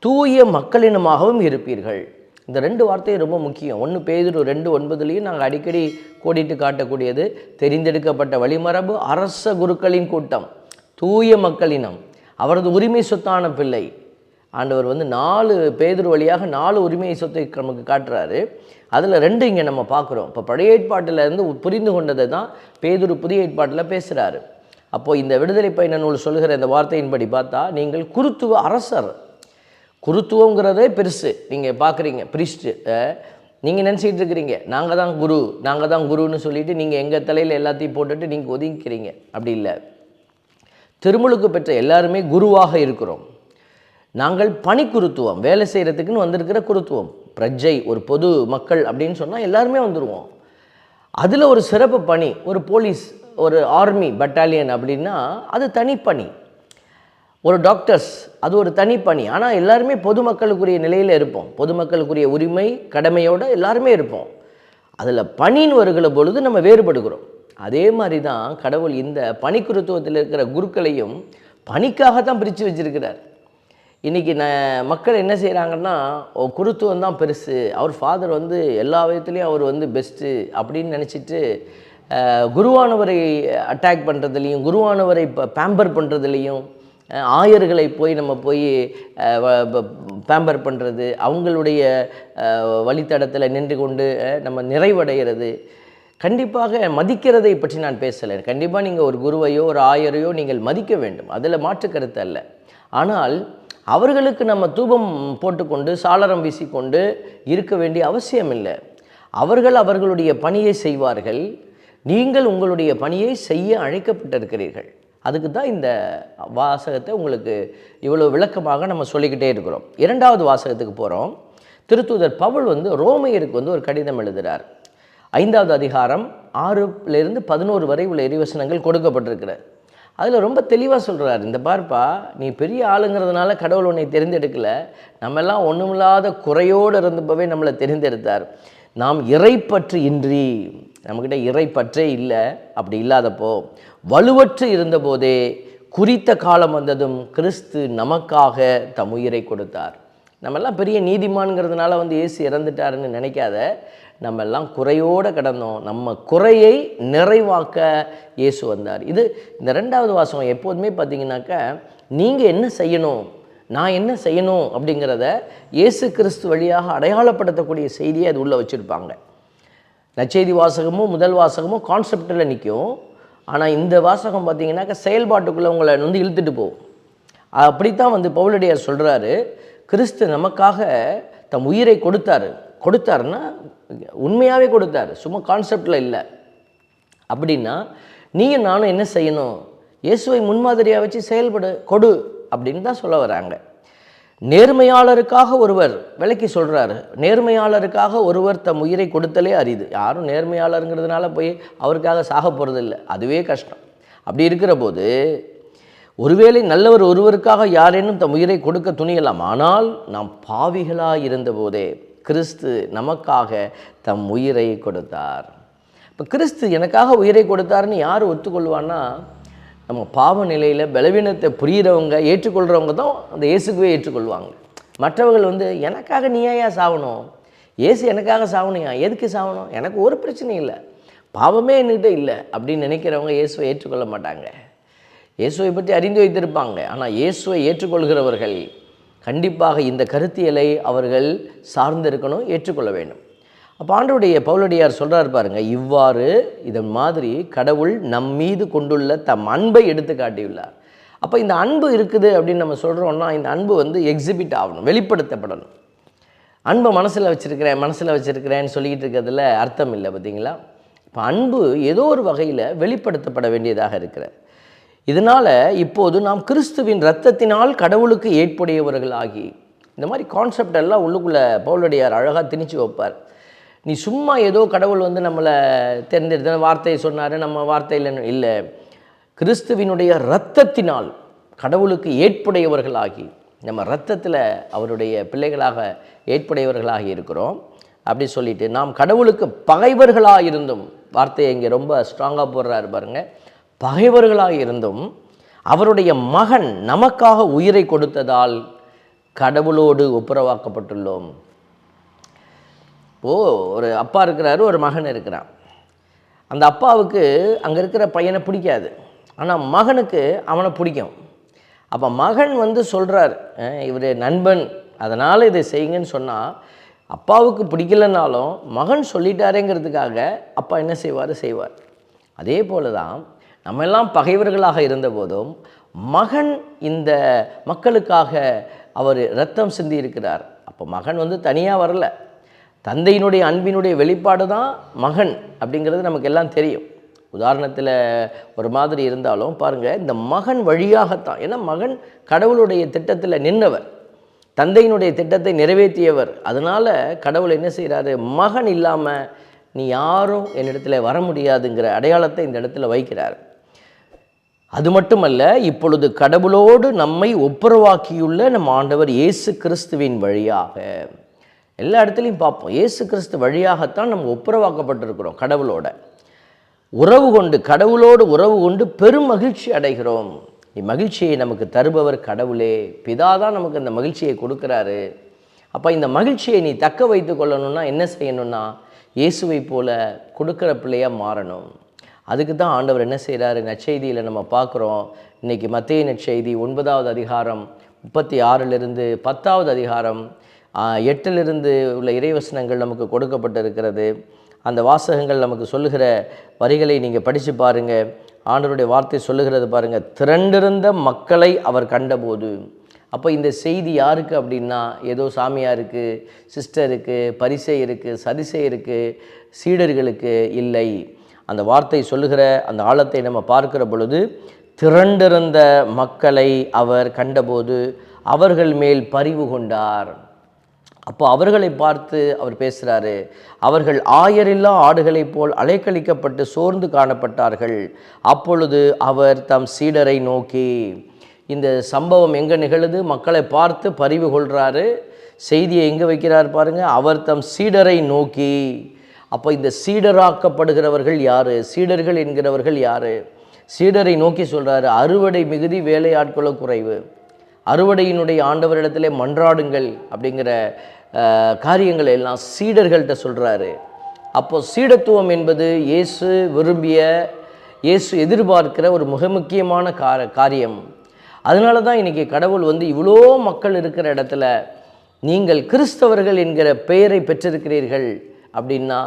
தூய மக்களினமாகவும் இருப்பீர்கள். இந்த 2 வார்த்தையும் ரொம்ப முக்கியம். 1 பேதுரு 2:9 நாங்கள் அடிக்கடி கோடிட்டு காட்டக்கூடியது, தெரிந்தெடுக்கப்பட்ட வழிமரபு, அரச குருக்களின் கூட்டம், தூய மக்களினம், அவரது உரிமை சொத்தான பிள்ளை. ஆண்டவர் 4 பேதுரு வழியாக 4 உரிமை சொத்தை நமக்கு காட்டுறாரு. அதில் 2 இங்கே நம்ம பார்க்குறோம். இப்போ பழைய ஏற்பாட்டிலேருந்து புரிந்து கொண்டதை தான் பேதுரு புதிய ஏற்பாட்டில் பேசுகிறாரு. அப்போது இந்த விடுதலை பயண நூல் சொல்கிற இந்த வார்த்தையின்படி பார்த்தா, நீங்கள் குருத்துவ அரசர். குருத்துவங்கிறதே பெருசு. நீங்கள் பார்க்குறீங்க பிரிஸ்ட்டு, நீங்கள் நினச்சிக்கிட்டு இருக்கிறீங்க நாங்கள் தான் குரு, நாங்கள் தான் குருன்னு சொல்லிவிட்டு நீங்கள் எங்கள் தலையில் எல்லாத்தையும் போட்டுட்டு நீங்கள் ஒதுங்கிக்கிறீங்க. அப்படி இல்லை. திருமுழுக்கு பெற்ற எல்லாருமே குருவாக இருக்கிறோம். நாங்கள் பணி குருத்துவம், வேலை செய்கிறதுக்குன்னு வந்திருக்கிற குருத்துவம். பிரஜை, ஒரு பொது மக்கள் அப்படின்னு சொன்னால் எல்லாருமே வந்துடுவோம். அதில் ஒரு சிறப்பு பணி, ஒரு போலீஸ் ஒரு ஆர்மி பட்டாலியன் அப்படின்னா அது தனிப்பணி. ஒரு டாக்டர்ஸ் அது ஒரு தனிப்பணி. ஆனால் எல்லாருமே பொதுமக்களுக்குரிய நிலையில் இருப்போம். பொதுமக்களுக்குரிய உரிமை கடமையோடு எல்லாருமே இருப்போம். அதில் பணின்னு வருகிற பொழுது நம்ம வேறுபடுகிறோம். அதே மாதிரி தான் கடவுள் இந்த பணிக்குருத்துவத்தில் இருக்கிற குருக்களையும் பணிக்காக தான் பிரித்து வச்சிருக்கிறார். இன்றைக்கி மக்கள் என்ன செய்கிறாங்கன்னா, குருத்துவம் தான் பெருசு, அவர் ஃபாதர் வந்து எல்லா விதத்துலேயும் அவர் வந்து பெஸ்ட்டு அப்படின்னு நினச்சிட்டு குருவானவரை அட்டாக் பண்ணுறதுலையும் குருவானவரை பேம்பர் பண்ணுறதுலையும் ஆயர்களை நம்ம போய் பேம்பர் பண்ணுறது, அவங்களுடைய வழித்தடத்தில் நின்று கொண்டு நம்ம நிறைவடைகிறது. கண்டிப்பாக மதிக்கிறதை பற்றி நான் பேசலை. கண்டிப்பாக நீங்கள் ஒரு குருவையோ ஒரு ஆயரையோ நீங்கள் மதிக்க வேண்டும், அதில் மாற்று கருத்து அல்ல. ஆனால் அவர்களுக்கு நம்ம தூபம் போட்டுக்கொண்டு சாளரம் வீசிக்கொண்டு இருக்க வேண்டிய அவசியம் இல்லை. அவர்கள் அவர்களுடைய பணியை செய்வார்கள். நீங்கள் உங்களுடைய பணியை செய்ய அழைக்கப்பட்டிருக்கிறீர்கள். அதுக்கு தான் இந்த வாசகத்தை உங்களுக்கு இவ்வளோ விளக்கமாக நம்ம சொல்லிக்கிட்டே இருக்கிறோம். 2வது வாசகத்துக்கு போகிறோம். திருத்தூதர் பவுல் வந்து ரோமையருக்கு வந்து ஒரு கடிதம் எழுதுகிறார். 5வது அதிகாரம் 6லிருந்து 11 வரை உள்ள இறைவசனங்கள் கொடுக்கப்பட்டிருக்கிறார். அதில் ரொம்ப தெளிவாக சொல்கிறார், இந்த பார்ப்பா, நீ பெரிய ஆளுங்கிறதுனால கடவுள் உன்னை தெரிந்தெடுக்கல, நம்மெல்லாம் ஒன்றுமில்லாத குறையோடு இருந்தப்பவே நம்மளை தெரிந்தெடுத்தார். நாம் இறைப்பற்று இன்றி, நம்மக்கிட்ட இறைப்பற்றே இல்லை, அப்படி இல்லாதப்போ வலுவற்று இருந்தபோதே குறித்த காலம் வந்ததும் கிறிஸ்து நமக்காக தம் உயிரை கொடுத்தார். நம்மெல்லாம் பெரிய நீதிமான்கிறதுனால வந்து இயேசு இறந்துட்டாருன்னு நினைக்காத, நம்மெல்லாம் குறையோடு கிடந்தோம், நம்ம குறையை நிறைவாக்க இயேசு வந்தார். இது இந்த 2வது வாசகம் எப்போதுமே பார்த்திங்கனாக்கா, நீங்கள் என்ன செய்யணும், நான் என்ன செய்யணும் அப்படிங்கிறத இயேசு கிறிஸ்து வழியாக அடையாளப்படுத்தக்கூடிய செய்தியை அது உள்ளே வச்சுருப்பாங்க. நற்செய்தி வாசகமும் முதல் வாசகமும் கான்செப்டில் நிற்கும். ஆனால் இந்த வாசகம் பார்த்திங்கனாக்கா செயல்பாட்டுக்குள்ளே உங்களை வந்து இழுத்துட்டு போகும். அப்படித்தான் வந்து பவுலடியார் சொல்கிறாரு, கிறிஸ்து நமக்காக தம் உயிரை கொடுத்தாருன்னா உண்மையாகவே கொடுத்தாரு, சும்மா கான்செப்டில் இல்லை. அப்படின்னா நீங்கள் நானும் என்ன செய்யணும், இயேசுவை முன்மாதிரியாக வச்சு கொடு அப்படின்னு தான் சொல்ல வராங்க. நேர்மையாளருக்காக ஒருவர் விலைக்கு சொல்கிறாரு, நேர்மையாளருக்காக ஒருவர் தம் உயிரை கொடுத்தலே அரிது. யாரும் நேர்மையாளருங்கிறதுனால போய் அவருக்காக சாக போகிறது இல்லை, அதுவே கஷ்டம். அப்படி இருக்கிற போது ஒருவேளை நல்லவர் ஒருவருக்காக யாரேனும் தம் உயிரை கொடுக்க துணியலாம். ஆனால் நாம் பாவிகளாக இருந்தபோதே கிறிஸ்து நமக்காக தம் உயிரை கொடுத்தார். இப்போ கிறிஸ்து எனக்காக உயிரை கொடுத்தாருன்னு யார் ஒத்துக்கொள்வான்னா, நம்ம பாவ நிலையில் பலவீனத்தை புரிகிறவங்க ஏற்றுக்கொள்கிறவங்க தான் அந்த இயேசுக்குவே ஏற்றுக்கொள்வாங்க. மற்றவர்கள் வந்து எனக்காக நீ ஏன் சாகணும், இயேசு எனக்காக சாகணுயா, எதுக்கு சாகணும், எனக்கு ஒரு பிரச்சனையும் இல்லை, பாவமே என்கிட்ட இல்லை அப்படின்னு நினைக்கிறவங்க இயேசுவை ஏற்றுக்கொள்ள மாட்டாங்க. இயேசுவை பற்றி அறிந்து வைத்திருப்பாங்க. ஆனால் இயேசுவை ஏற்றுக்கொள்கிறவர்கள் கண்டிப்பாக இந்த கருத்தியலை அவர்கள் சார்ந்திருக்கணும், ஏற்றுக்கொள்ள வேண்டும். அப்போ ஆண்டவருடைய பவுலடியார் சொல்கிறார் பாருங்க, இவ்வாறு இதன் மாதிரி கடவுள் நம் மீது கொண்டுள்ள தம் அன்பை எடுத்து காட்டியுள்ளார். அப்போ இந்த அன்பு இருக்குது அப்படின்னு நம்ம சொல்கிறோம்னா, இந்த அன்பு வந்து எக்ஸிபிட் ஆகணும், வெளிப்படுத்தப்படணும். அன்பை மனசில் வச்சுருக்கிறேன்னு சொல்லிக்கிட்டு இருக்கிறதுல அர்த்தம் இல்லை, பார்த்தீங்களா? இப்போ அன்பு ஏதோ ஒரு வகையில் வெளிப்படுத்தப்பட வேண்டியதாக இருக்கிற. இதனால் இப்போது நாம் கிறிஸ்துவின் இரத்தத்தினால் கடவுளுக்கு ஏற்புடையவர்களாகி, இந்த மாதிரி கான்செப்ட் எல்லாம் உள்ளுக்குள்ளே பவுலடியார் அழகாக திணிச்சு வைப்பார். நீ சும்மா ஏதோ கடவுள் வந்து நம்மளை தேர்ந்தெடுத்த வார்த்தையை சொன்னார், நம்ம வார்த்தையில் இல்லை, கிறிஸ்துவினுடைய இரத்தத்தினால் கடவுளுக்கு ஏற்புடையவர்களாகி, நம்ம இரத்தத்தில் அவருடைய பிள்ளைகளாக ஏற்புடையவர்களாகி இருக்கிறோம். அப்படி சொல்லிட்டு நாம் கடவுளுக்கு பகைவர்களாக இருந்தும், வார்த்தையை இங்கே ரொம்ப ஸ்ட்ராங்காக போடுறாரு பாருங்க, பகைவர்களாக இருந்தும் அவருடைய மகன் நமக்காக உயிரை கொடுத்ததால் கடவுளோடு ஒப்புரவாக்கப்பட்டுள்ளோம். ஒரு அப்பா இருக்கிறாரு, ஒரு மகன் இருக்கிறான். அந்த அப்பாவுக்கு அங்கே இருக்கிற பையனை பிடிக்காது, ஆனால் மகனுக்கு அவனை பிடிக்கும். அப்போ மகன் வந்து சொல்கிறார், இவர் நண்பன் அதனால் இதை செய்யுங்கன்னு சொன்னால், அப்பாவுக்கு பிடிக்கலனாலும் மகன் சொல்லிட்டாரேங்கிறதுக்காக அப்பா என்ன செய்வார். அதே போல தான் நம்ம எல்லாம் பகைவர்களாக இருந்தபோதும் மகன் இந்த மக்களுக்காக அவர் இரத்தம் சிந்தி இருக்கிறார். அப்போ மகன் வந்து தனியாக வரல, தந்தையினுடைய அன்பினுடைய வெளிப்பாடு தான் மகன் அப்படிங்கிறது நமக்கு எல்லாம் தெரியும். உதாரணத்தில் ஒரு மாதிரி இருந்தாலும் பாருங்கள், இந்த மகன் வழியாகத்தான், ஏன்னா மகன் கடவுளுடைய திட்டத்தில் நின்றவர், தந்தையினுடைய திட்டத்தை நிறைவேற்றியவர். அதனால் கடவுள் என்ன செய்கிறாரு, மகன் இல்லாமல் நீ யாரும் என்னிடத்துல வர முடியாதுங்கிற அடையாளத்தை இந்த இடத்துல வைக்கிறார். அது மட்டுமல்ல, இப்பொழுது கடவுளோடு நம்மை ஒப்புரவாக்கியுள்ள நம் ஆண்டவர் இயேசு கிறிஸ்துவின் வழியாக, எல்லா இடத்துலையும் பார்ப்போம், இயேசு கிறிஸ்து வழியாகத்தான் நம்ம ஒப்புரவாக்கப்பட்டிருக்கிறோம். கடவுளோட உறவு கொண்டு, கடவுளோடு உறவு கொண்டு பெரும் மகிழ்ச்சி அடைகிறோம். இம்மகிழ்ச்சியை நமக்கு தருபவர் கடவுளே, பிதா தான் நமக்கு அந்த மகிழ்ச்சியை கொடுக்குறாரு. அப்போ இந்த மகிழ்ச்சியை நீ தக்க வைத்து கொள்ளணும்னா என்ன செய்யணும்னா, இயேசுவை போல கொடுக்குற பிள்ளையாக மாறணும். அதுக்கு தான் ஆண்டவர் என்ன செய்கிறாரு, நற்செய்தியில் நம்ம பார்க்குறோம். இன்றைக்கி மத்தேயு நற்செய்தி 9வது அதிகாரம் 36லிருந்து 10வது அதிகாரம் 8லிருந்து உள்ள இறைவசனங்கள் நமக்கு கொடுக்கப்பட்டிருக்கிறது. அந்த வாசகங்கள் நமக்கு சொல்லுகிற வரிகளை நீங்கள் படித்து பாருங்கள். ஆண்டவருடைய வார்த்தை சொல்லுகிறது பாருங்கள், திரண்டிருந்த மக்களை அவர் கண்டபோது. அப்போ இந்த செய்தி யாருக்கு அப்படின்னா, ஏதோ சாமியாருக்கு, சிஸ்டருக்கு, பரிசேயருக்கு, சதிசேயருக்கு, சீடர்களுக்கு இல்லை. அந்த வார்த்தை சொல்லுகிற அந்த ஆழத்தை நம்ம பார்க்கிற பொழுது, திரண்டிருந்த மக்களை அவர் கண்டபோது அவர்கள் மேல் பரிவு கொண்டார். அப்போ அவர்களை பார்த்து அவர் பேசுகிறாரு, அவர்கள் ஆயரில்லா ஆடுகளைப் போல் அலைக்கழிக்கப்பட்டு சோர்ந்து காணப்பட்டார்கள். அப்பொழுது அவர் தம் சீடரை நோக்கி, இந்த சம்பவம் எங்கே நிகழுது, மக்களை பார்த்து பரிவு கொள்கிறாரு. செய்தியை எங்கே வைக்கிறார் பாருங்கள், அவர் தம் சீடரை நோக்கி. அப்போ இந்த சீடராக்கப்படுகிறவர்கள் யார், சீடர்கள் என்கிறவர்கள் யார்? சீடரை நோக்கி சொல்கிறாரு, அறுவடை மிகுதி வேலையாட்களோ குறைவு, அறுவடையினுடைய ஆண்டவரிடத்திலே மன்றாடுங்கள் அப்படிங்கிற காரியங்கள் எல்லாம் சீடர்கள்ட்ட சொல்கிறாரு. அப்போ சீடத்துவம் என்பது இயேசு விரும்பிய, இயேசு எதிர்பார்க்கிற ஒரு மிக முக்கியமான காரியம். அதனால தான் இன்றைக்கி கடவுள் இவ்வளோ மக்கள் இருக்கிற இடத்துல நீங்கள் கிறிஸ்தவர்கள் என்கிற பெயரை பெற்றிருக்கிறீர்கள் அப்படின்னா,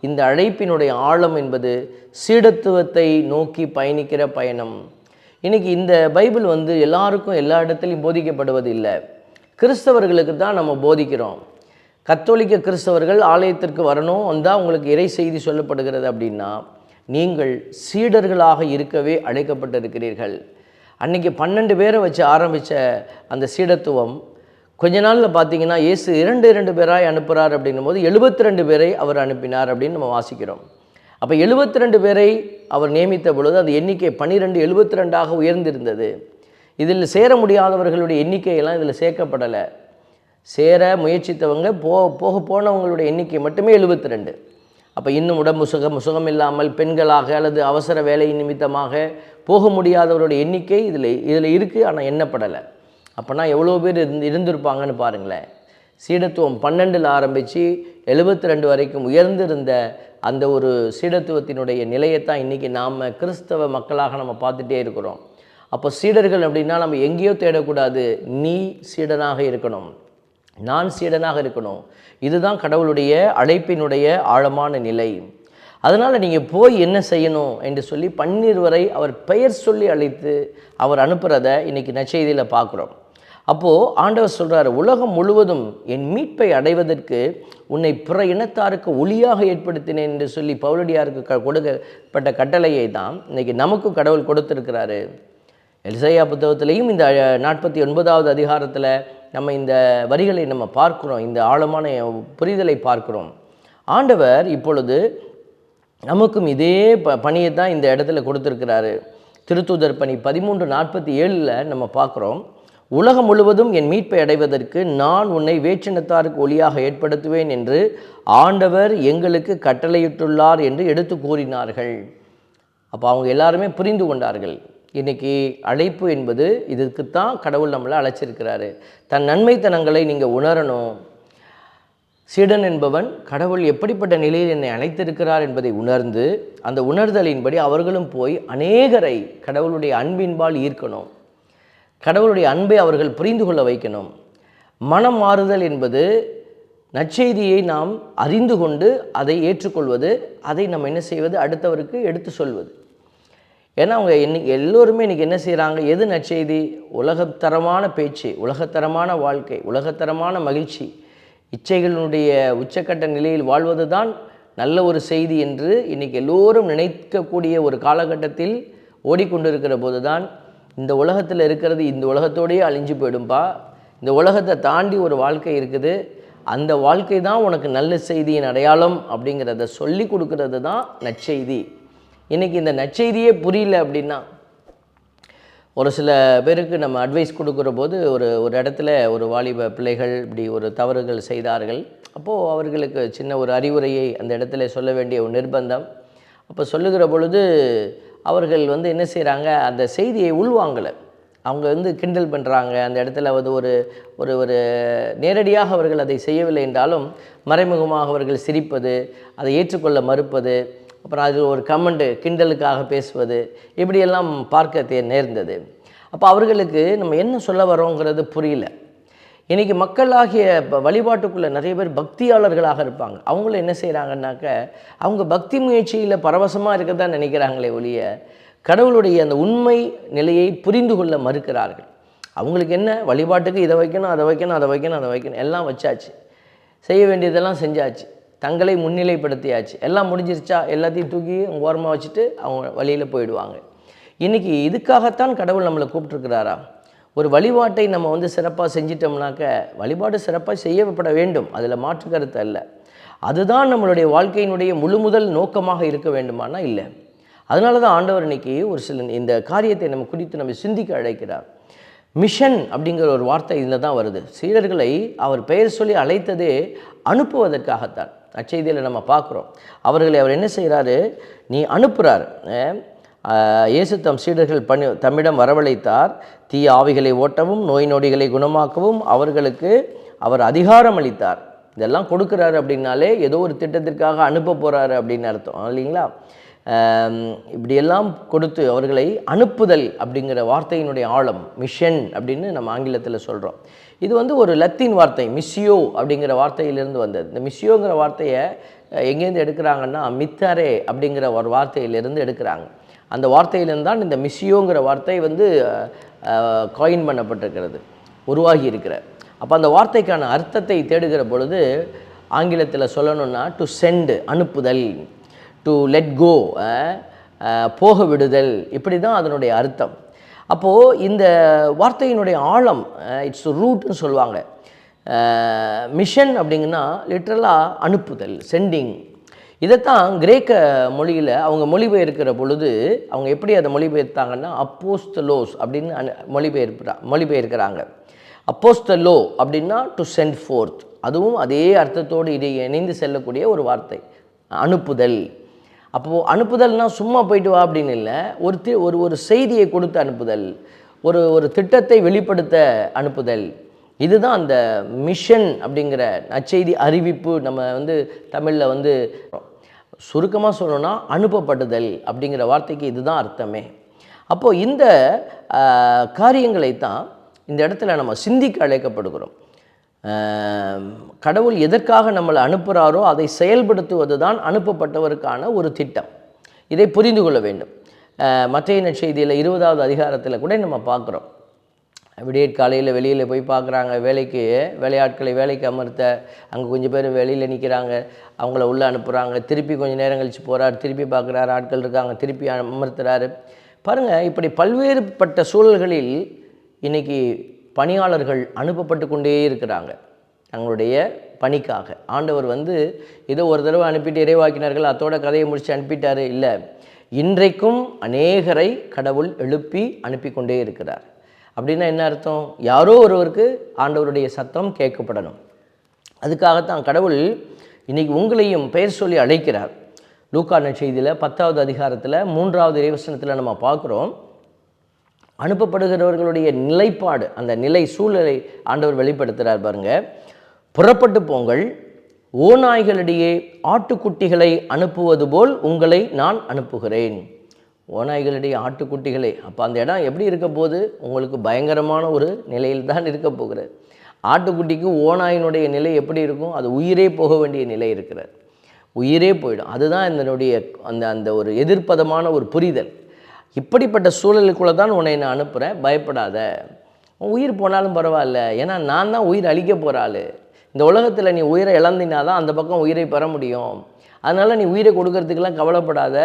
இந்த அழைப்பினுடைய ஆழம் என்பது சீடத்துவத்தை நோக்கி பயணிக்கிற பயணம். இன்றைக்கி இந்த பைபிள் எல்லாருக்கும் எல்லா இடத்துலையும் போதிக்கப்படுவது இல்லை. கிறிஸ்தவர்களுக்கு தான் நம்ம போதிக்கிறோம். கத்தோலிக்க கிறிஸ்தவர்கள் ஆலயத்திற்கு வரணும், வந்தால் உங்களுக்கு இறை செய்தி சொல்லப்படுகிறது அப்படின்னா, நீங்கள் சீடர்களாக இருக்கவே அழைக்கப்பட்டிருக்கிறீர்கள். அன்றைக்கி 12 பேரை வச்சு ஆரம்பித்த அந்த சீடத்துவம் கொஞ்ச நாளில் பார்த்தீங்கன்னா இயேசு 2 பேராய் அனுப்புகிறார் அப்படின்னும் போது 72 பேரை அவர் அனுப்பினார் அப்படின்னு நம்ம வாசிக்கிறோம். அப்போ 72 பேரை அவர் நியமித்த பொழுது அந்த எண்ணிக்கை 12 72ஆக உயர்ந்திருந்தது. இதில் சேர முடியாதவர்களுடைய எண்ணிக்கையெல்லாம் இதில் சேர்க்கப்படலை. சேர முயற்சித்தவங்க போனவங்களுடைய எண்ணிக்கை மட்டுமே 72. அப்போ இன்னும் உடம்பு சுகம் இல்லாமல் பெண்களாக அல்லது அவசர வேலை நிமித்தமாக போக முடியாதவருடைய எண்ணிக்கை இதில் இருக்குது, ஆனால் எண்ணப்படலை. அப்போனா எவ்வளோ பேர் இருந்திருப்பாங்கன்னு பாருங்களேன். சீடத்துவம் 12ல் ஆரம்பித்து 72 வரைக்கும் உயர்ந்திருந்த அந்த ஒரு சீடத்துவத்தினுடைய நிலையத்தான் இன்றைக்கி நாம் கிறிஸ்தவ மக்களாக நம்ம பார்த்துட்டே இருக்கிறோம். அப்போ சீடர்கள் அப்படின்னா நம்ம எங்கேயோ தேடக்கூடாது, நீ சீடனாக இருக்கணும், நான் சீடனாக இருக்கணும். இதுதான் கடவுளுடைய அழைப்பினுடைய ஆழமான நிலை. அதனால் நீங்கள் போய் என்ன செய்யணும் என்று சொல்லி 12 வரை அவர் பெயர் சொல்லி அழைத்து அவர் அனுப்புகிறத இன்றைக்கி நற்செய்தியில் பார்க்குறோம். அப்போது ஆண்டவர் சொல்கிறார், உலகம் முழுவதும் என் மீட்பை அடைவதற்கு உன்னை பிற இனத்தாருக்கு ஒளியாக ஏற்படுத்தினேன் என்று சொல்லி பவுலடியாருக்கு கொடுக்கப்பட்ட கட்டளையை தான் இன்றைக்கி நமக்கும் கடவுள் கொடுத்துருக்கிறாரு. எலிசையா புத்தகத்திலையும் இந்த 49வது அதிகாரத்தில் நம்ம இந்த வரிகளை நம்ம பார்க்குறோம், இந்த ஆழமான புரிதலை பார்க்குறோம். ஆண்டவர் இப்பொழுது நமக்கும் இதே பணியை தான் இந்த இடத்துல கொடுத்துருக்கிறாரு. திருத்தூதர் பணி 13:47 நம்ம பார்க்குறோம், உலகம் முழுவதும் என் மீட்பை அடைவதற்கு நான் உன்னை வேற்றினத்தாருக்கு ஒளியாக ஏற்படுத்துவேன் என்று ஆண்டவர் எங்களுக்கு கட்டளையிட்டுள்ளார் என்று எடுத்து கூறினார்கள். அப்போ அவங்க எல்லாருமே புரிந்து கொண்டார்கள். இன்றைக்கி அழைப்பு என்பது இதுக்குத்தான் கடவுள் நம்மளை அழைச்சிருக்கிறாரு. தன் நன்மைத்தனங்களை நீங்கள் உணரணும். சீடன் என்பவன் கடவுள் எப்படிப்பட்ட நிலையில் என்னை அழைத்திருக்கிறார் என்பதை உணர்ந்து அந்த உணர்தலின்படி அவர்களும் போய் அநேகரை கடவுளுடைய அன்பின்பால் ஈர்க்கணும். கடவுளுடைய அன்பை அவர்கள் புரிந்து கொள்ள வைக்கணும். மனம் மாறுதல் என்பது நற்செய்தியை நாம் அறிந்து கொண்டு அதை ஏற்றுக்கொள்வது, அதை நம்ம என்ன செய்வது, அடுத்தவருக்கு எடுத்து சொல்வது. ஏன்னா அவங்க எல்லோருமே இன்றைக்கி என்ன செய்கிறாங்க, எது நற்செய்தி, உலகத்தரமான பேச்சு, உலகத்தரமான வாழ்க்கை, உலகத்தரமான மகிழ்ச்சி, இச்சைகளினுடைய உச்சக்கட்ட நிலையில் வாழ்வது தான் நல்ல ஒரு செய்தி என்று இன்றைக்கி எல்லோரும் நினைக்கக்கூடிய ஒரு காலகட்டத்தில் ஓடிக்கொண்டிருக்கிற போது தான் இந்த உலகத்தில் இருக்கிறது இந்த உலகத்தோடையே அழிஞ்சு போயிடும்பா, இந்த உலகத்தை தாண்டி ஒரு வாழ்க்கை இருக்குது, அந்த வாழ்க்கை தான் உனக்கு நல்ல செய்தியின் அடையாளம் அப்படிங்கிறத சொல்லி கொடுக்கறது தான் நற்செய்தி. இன்றைக்கி இந்த நற்செய்தியே புரியல அப்படின்னா, ஒரு சில பேருக்கு நம்ம அட்வைஸ் கொடுக்குற போது ஒரு இடத்துல ஒரு வாலிப பிள்ளைகள் இப்படி ஒரு தவறுகள் செய்தார்கள். அப்போது அவர்களுக்கு சின்ன ஒரு அறிவுரையை அந்த இடத்துல சொல்ல வேண்டிய ஒரு நிர்பந்தம். அப்போ சொல்லுகிற பொழுது அவர்கள் என்ன செய்கிறாங்க, அந்த செய்தியை உள்வாங்கலை. அவங்க கிண்டல் பண்ணுறாங்க. அந்த இடத்துல ஒரு ஒரு ஒரு நேரடியாக அவர்கள் அதை செய்யவில்லை என்றாலும் மறைமுகமாக அவர்கள் சிரிப்பது, அதை ஏற்றுக்கொள்ள மறுப்பது, அப்புறம் அது ஒரு கமெண்ட் கிண்டலுக்காக பேசுவது, இப்படியெல்லாம் பார்க்க நேர்ந்தது. அப்போ அவர்களுக்கு நம்ம என்ன சொல்ல வரோங்கிறது புரியல. இன்றைக்கி மக்களாகிய வழிபாட்டுக்குள்ளே நிறைய பேர் பக்தியாளர்களாக இருப்பாங்க. அவங்களும் என்ன செய்கிறாங்கன்னாக்க, அவங்க பக்தி முயற்சியில் பரவசமாக இருக்கதா நினைக்கிறாங்களே ஒழிய கடவுளுடைய அந்த உண்மை நிலையை புரிந்து கொள்ள மறுக்கிறார்கள். அவங்களுக்கு என்ன, வழிபாட்டுக்கு இதை வைக்கணும், அதை வைக்கணும், அதை வைக்கணும், அதை வைக்கணும், எல்லாம் வச்சாச்சு, செய்ய வேண்டியதெல்லாம் செஞ்சாச்சு, தங்களை முன்னிலைப்படுத்தியாச்சு, எல்லாம் முடிஞ்சிருச்சா, எல்லாத்தையும் தூக்கி ஓரமாக வச்சுட்டு அவங்க வழியில் போயிடுவாங்க. இன்றைக்கி இதுக்காகத்தான் கடவுள் நம்மளை கூப்பிட்டுருக்கிறாரா? ஒரு வழிபாட்டை நம்ம சிறப்பாக செஞ்சிட்டோம்னாக்க, வழிபாடு சிறப்பாக செய்யப்பட வேண்டும், அதில் மாற்று கருத்து அல்ல. அதுதான் நம்மளுடைய வாழ்க்கையினுடைய முதல் நோக்கமாக இருக்க வேண்டுமானா இல்லை. அதனால தான் ஆண்டவர் இன்றைக்கி ஒரு சில இந்த காரியத்தை நம்ம குறித்து நம்ம சிந்திக்க அழைக்கிறார். மிஷன் அப்படிங்கிற ஒரு வார்த்தை இதில் தான் வருது. சீடர்களை அவர் பெயர் சொல்லி அழைத்ததே அனுப்புவதற்காகத்தான். நற்செய்தியில் நம்ம பார்க்குறோம். அவர்களை அவர் என்ன செய்கிறாரு, நீ அனுப்புகிறார். இயேசு தம் சீடர்கள் தம்மிடம் வரவழைத்தார். தீய ஆவிகளை ஓட்டவும் நோய் நொடிகளை குணமாக்கவும் அவர்களுக்கு அவர் அதிகாரம் அளித்தார். இதெல்லாம் கொடுக்குறாரு அப்படின்னாலே ஏதோ ஒரு திட்டத்திற்காக அனுப்ப போகிறாரு அப்படின்னு அர்த்தம் இல்லைங்களா? இப்படியெல்லாம் கொடுத்து அவர்களை அனுப்புதல் அப்படிங்கிற வார்த்தையினுடைய ஆழம் மிஷன் அப்படின்னு நம்ம ஆங்கிலத்தில் சொல்கிறோம். இது ஒரு லத்தீன் வார்த்தை, மிஸ்ஸியோ அப்படிங்கிற வார்த்தையிலிருந்து வந்தது. இந்த மிஸ்ஸியோங்கிற வார்த்தையை எங்கேருந்து எடுக்கிறாங்கன்னா, மித்தாரே அப்படிங்கிற ஒரு வார்த்தையிலிருந்து எடுக்கிறாங்க. அந்த வார்த்தையிலிருந்து தான் இந்த மிஸ்ஸியோங்கிற வார்த்தை காயின் பண்ணப்பட்டிருக்கிறது, உருவாகி இருக்கிற. அப்போ அந்த வார்த்தைக்கான அர்த்தத்தை தேடுகிற பொழுது ஆங்கிலத்தில் சொல்லணும்னா டு சென்ட், அனுப்புதல், டு லெட் கோ, போக விடுதல், இப்படி தான் அதனுடைய அர்த்தம். அப்போது இந்த வார்த்தையினுடைய ஆழம், இட்ஸ் ரூட்னு சொல்லுவாங்க. மிஷன் அப்படிங்கன்னா லிட்ரலாக அனுப்புதல், சென்டிங். இதைத்தான் கிரேக்க மொழியில் அவங்க மொழிபெயர்க்கிற பொழுது அவங்க எப்படி அதை மொழிபெயர்த்தாங்கன்னா அப்போஸ்தலோஸ் அப்படின்னு மொழிபெயர்க்கிறாங்க. அப்போஸ்தலோ அப்படின்னா டு சென்ட் ஃபோர்த், அதுவும் அதே அர்த்தத்தோடு இதை இணைந்து செல்லக்கூடிய ஒரு வார்த்தை, அனுப்புதல். அப்போது அனுப்புதல்னால் சும்மா போயிட்டு வா அப்படின்னு இல்லை, ஒரு செய்தியை கொடுத்து அனுப்புதல், ஒரு திட்டத்தை வெளிப்படுத்த அனுப்புதல். இதுதான் அந்த மிஷன் அப்படிங்கிற நற்செய்தி அறிவிப்பு. நம்ம தமிழில் சுருக்கமாக சொல்லணும்னா அனுப்பப்படுதல் அப்படிங்கிற வார்த்தைக்கு இதுதான் அர்த்தமே. அப்போது இந்த காரியங்களை தான் இந்த இடத்துல நம்ம சிந்திக்க அழைக்கப்படுகிறோம். கடவுள் எதற்காக நம்மளை அனுப்புகிறாரோ அதை செயல்படுத்துவது தான் அனுப்பப்பட்டவருக்கான ஒரு திட்டம். இதை புரிந்து கொள்ள வேண்டும். மத்தேயு நற்செய்தியில் 20வது அதிகாரத்தில் கூட நம்ம பார்க்குறோம். விடியற் காலையில் வெளியில் போய் பார்க்குறாங்க, வேலையாட்களை வேலைக்கு அமர்த்த. அங்கே கொஞ்சம் பேர் வெளியில் நிற்கிறாங்க, அவங்கள உள்ளே அனுப்புகிறாங்க. திருப்பி கொஞ்சம் நேரம் கழித்து போகிறார், திருப்பி பார்க்குறாரு, ஆட்கள் இருக்காங்க, திருப்பி அமர்த்துறாரு. பாருங்கள், இப்படி பல்வேறுபட்ட சூழல்களில் இன்றைக்கி பணியாளர்கள் அனுப்பப்பட்டு கொண்டே இருக்கிறாங்க தங்களுடைய பணிக்காக. ஆண்டவர் ஏதோ ஒரு தடவை அனுப்பிட்டு இறைவாக்கினார்கள், அதோட கதையை முடித்து அனுப்பிட்டாரு இல்லை. இன்றைக்கும் அநேகரை கடவுள் எழுப்பி அனுப்பி கொண்டே இருக்கிறார். அப்படின்னா என்ன அர்த்தம்? யாரோ ஒருவருக்கு ஆண்டவருடைய சத்தம் கேட்கப்படணும். அதுக்காகத்தான் கடவுள் இன்றைக்கி உங்களையும் பெயர் சொல்லி அழைக்கிறார். லூக்கா நற்செய்தியில் 10வது அதிகாரத்தில் 3வது இறைவசனத்தில் நம்ம பார்க்குறோம். அனுப்பப்படுகிறவர்களுடைய நிலைப்பாடு, அந்த நிலை சூழலை ஆண்டவர் வெளிப்படுத்துகிறார் பாருங்கள். புறப்பட்டு போங்கள், ஓநாய்களிடையே ஆட்டுக்குட்டிகளை அனுப்புவது போல் உங்களை நான் அனுப்புகிறேன். ஓநாய்களிடையே ஆட்டுக்குட்டிகளே, அப்போ அந்த இடம் எப்படி இருக்க போது? உங்களுக்கு பயங்கரமான ஒரு நிலையில் தான் இருக்க போகிறது. ஆட்டுக்குட்டிக்கு ஓநாயினுடைய நிலை எப்படி இருக்கும்? அது உயிரே போக வேண்டிய நிலை இருக்கிறது, உயிரே போயிடும். அதுதான் இதனுடைய அந்த ஒரு எதிர்ப்பதமான ஒரு புரிதல். இப்படிப்பட்ட சூழலுக்குள்ளே தான் உன்னை நான் அனுப்புகிறேன், பயப்படாத, உயிர் போனாலும் பரவாயில்ல, ஏன்னா நான் தான் உயிர் அழிக்க போகிறாள். இந்த உலகத்தில் நீ உயிரை இழந்தினா தான் அந்த பக்கம் உயிரை பெற முடியும். அதனால் நீ உயிரை கொடுக்கறதுக்கெல்லாம் கவலைப்படாத,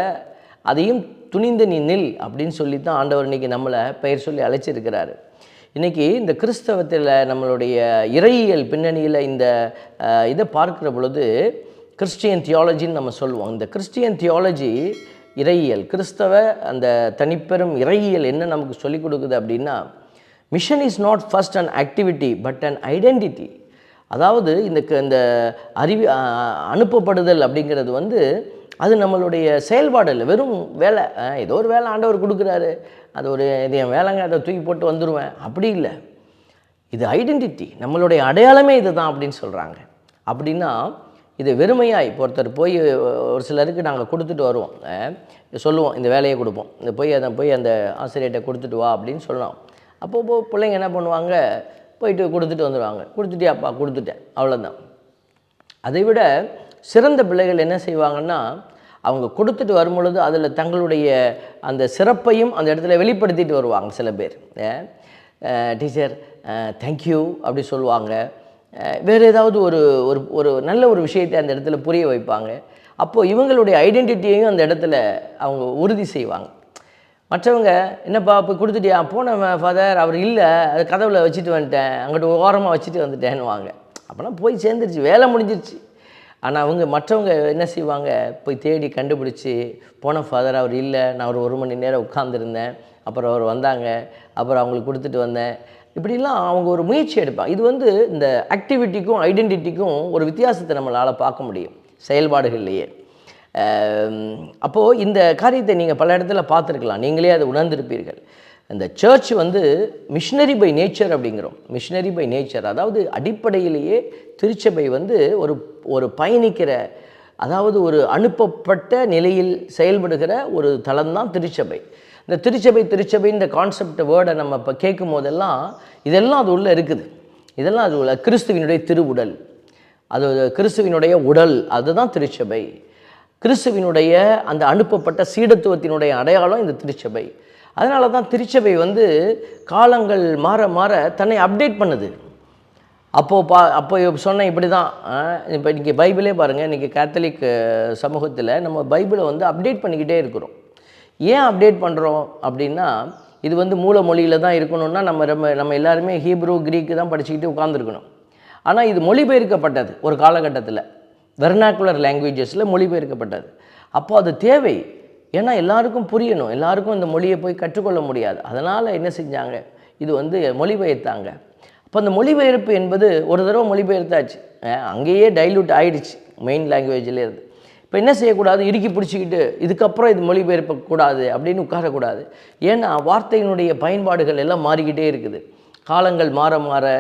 அதையும் துணிந்து நீ நில் அப்படின்னு சொல்லி தான் ஆண்டவர் இன்றைக்கி நம்மளை பெயர் சொல்லி அழைச்சிருக்கிறாரு. இன்றைக்கி இந்த கிறிஸ்தவத்தில் நம்மளுடைய இறையியல் பின்னணியில் இந்த இதை பார்க்குற பொழுது கிறிஸ்டியன் தியாலஜின்னு நம்ம சொல்லுவோம். இந்த கிறிஸ்டியன் தியாலஜி இறையியல், கிறிஸ்தவ அந்த தனிப்பெரும் இறையியல் என்ன நமக்கு சொல்லிக் கொடுக்குது அப்படின்னா, mission is not first an activity but an identity. அதாவது இந்த அனுப்பப்படுதல் அப்படிங்கிறது வந்து அது நம்மளுடைய செயல்பாடு இல்லை, வெறும் வேலை. ஏதோ ஒரு வேலை ஆண்டவர் கொடுக்குறாரு, அது ஒரு இது என் வேலைங்க, அதை தூக்கி போட்டு வந்துடுவேன், அப்படி இல்லை. இது ஐடென்டிட்டி, நம்மளுடைய அடையாளமே இது தான் அப்படின்னு சொல்கிறாங்க. அப்படின்னா இது வெறுமையாக இப்போ ஒருத்தர் போய் ஒரு சிலருக்கு நாங்கள் கொடுத்துட்டு வருவோம், சொல்லுவோம், இந்த வேலையை கொடுப்போம், இந்த போய் அந்த ஆசிரியர்கிட்ட கொடுத்துட்டு வா அப்படின்னு சொல்லலாம். அப்போது பிள்ளைங்க என்ன பண்ணுவாங்க, போயிட்டு கொடுத்துட்டு வந்துடுவாங்க. கொடுத்துட்டியாப்பா, கொடுத்துட்டேன், அவ்வளோதான். அதை விட சிறந்த பிள்ளைகள் என்ன செய்வாங்கன்னா, அவங்க கொடுத்துட்டு வரும்பொழுது அதில் தங்களுடைய அந்த சிறப்பையும் அந்த இடத்துல வெளிப்படுத்திட்டு வருவாங்க. சில பேர் டீச்சர் தேங்க்யூ அப்படி சொல்லுவாங்க. வேறு ஏதாவது ஒரு ஒரு நல்ல ஒரு விஷயத்தை அந்த இடத்துல புரிய வைப்பாங்க. அப்போது இவங்களுடைய ஐடென்டிட்டியையும் அந்த இடத்துல அவங்க உறுதி செய்வாங்க. மற்றவங்க என்னப்பா இப்போ கொடுத்துட்டியா, போன ஃபாதர் அவர் இல்லை, அது கதவுல வச்சுட்டு வந்துட்டேன், அங்கிட்ட ஓரமாக வச்சுட்டு வந்துட்டேன்னுவாங்க. அப்போனா போய் சேர்ந்துருச்சு, வேலை முடிஞ்சிருச்சு. ஆனால் அவங்க மற்றவங்க என்ன செய்வாங்க, போய் தேடி கண்டுபிடிச்சி, போன ஃபாதர் அவர் இல்லை, நான் ஒரு மணி நேரம் உட்காந்துருந்தேன், அப்புறம் அவர் வந்தாங்க, அப்புறம் அவங்களுக்கு கொடுத்துட்டு வந்தேன், இப்படிலாம் அவங்க ஒரு முயற்சி எடுப்பாங்க. இது வந்து இந்த ஆக்டிவிட்டிக்கும் ஐடென்டிட்டிக்கும் ஒரு வித்தியாசத்தை நம்மளால் பார்க்க முடியும் செயல்பாடுகள்லையே. அப்போது இந்த காரியத்தை நீங்கள் பல இடத்துல பார்த்துருக்கலாம், நீங்களே அதை உணர்ந்திருப்பீர்கள். இந்த சர்ச் வந்து மிஷினரி பை நேச்சர் அப்படிங்கிறோம். மிஷினரி பை நேச்சர், அதாவது அடிப்படையிலேயே திருச்சபை வந்து ஒரு பயணிக்கிற, அதாவது ஒரு அனுப்பப்பட்ட நிலையில் செயல்படுகிற ஒரு தளம்தான் திருச்சபை. இந்த திருச்சபை இந்த கான்செப்ட் வேர்டை நம்ம இப்போ கேட்கும் போதெல்லாம் இதெல்லாம் அது உள்ளே இருக்குது. இதெல்லாம் அது உள்ள கிறிஸ்துவினுடைய திருவுடல், அது கிறிஸ்துவினுடைய உடல், அதுதான் திருச்சபை. கிறிஸ்துவினுடைய அந்த அனுப்பப்பட்ட சீடத்துவத்தினுடைய அடையாளம் இந்த திருச்சபை. அதனால தான் திருச்சபை வந்து காலங்கள் மாற மாற தன்னை அப்டேட் பண்ணுது. அப்போ சொன்னேன் இப்படி தான். இப்போ இன்றைக்கி பைபிளே பாருங்கள், இன்றைக்கி கேத்தலிக் சமூகத்தில் நம்ம பைபிளை வந்து அப்டேட் பண்ணிக்கிட்டே இருக்கிறோம். ஏன் அப்டேட் பண்ணுறோம் அப்படின்னா, இது வந்து மூல மொழியில் தான் இருக்கணும்னா நம்ம எல்லாருமே ஹீப்ரூ கிரீக்கு தான் படிச்சுக்கிட்டு உட்காந்துருக்கணும். ஆனால் இது மொழிபெயர்க்கப்பட்டது ஒரு காலகட்டத்தில், வெர்னாக்குலர் லாங்குவேஜஸில் மொழிபெயர்க்கப்பட்டது. அப்போ அது தேவை, ஏன்னா எல்லாருக்கும் புரியணும், எல்லாருக்கும் இந்த மொழியை போய் கற்றுக்கொள்ள முடியாது. அதனால் என்ன செஞ்சாங்க, இது வந்து மொழிபெயர்த்தாங்க. அப்போ அந்த மொழிபெயர்ப்பு என்பது ஒரு தடவை மொழிபெயர்த்தாச்சு, அங்கேயே டைல்யூட் ஆகிடுச்சு மெயின் லாங்குவேஜிலேருந்து. இப்போ என்ன செய்யக்கூடாது, இறுக்கி பிடிச்சிக்கிட்டு இதுக்கப்புறம் இது மொழிபெயர்ப்பக்கூடாது அப்படின்னு உட்காரக்கூடாது. ஏன்னா வார்த்தையினுடைய பயன்பாடுகள் எல்லாம் மாறிக்கிட்டே இருக்குது. காலங்கள் மாற மாற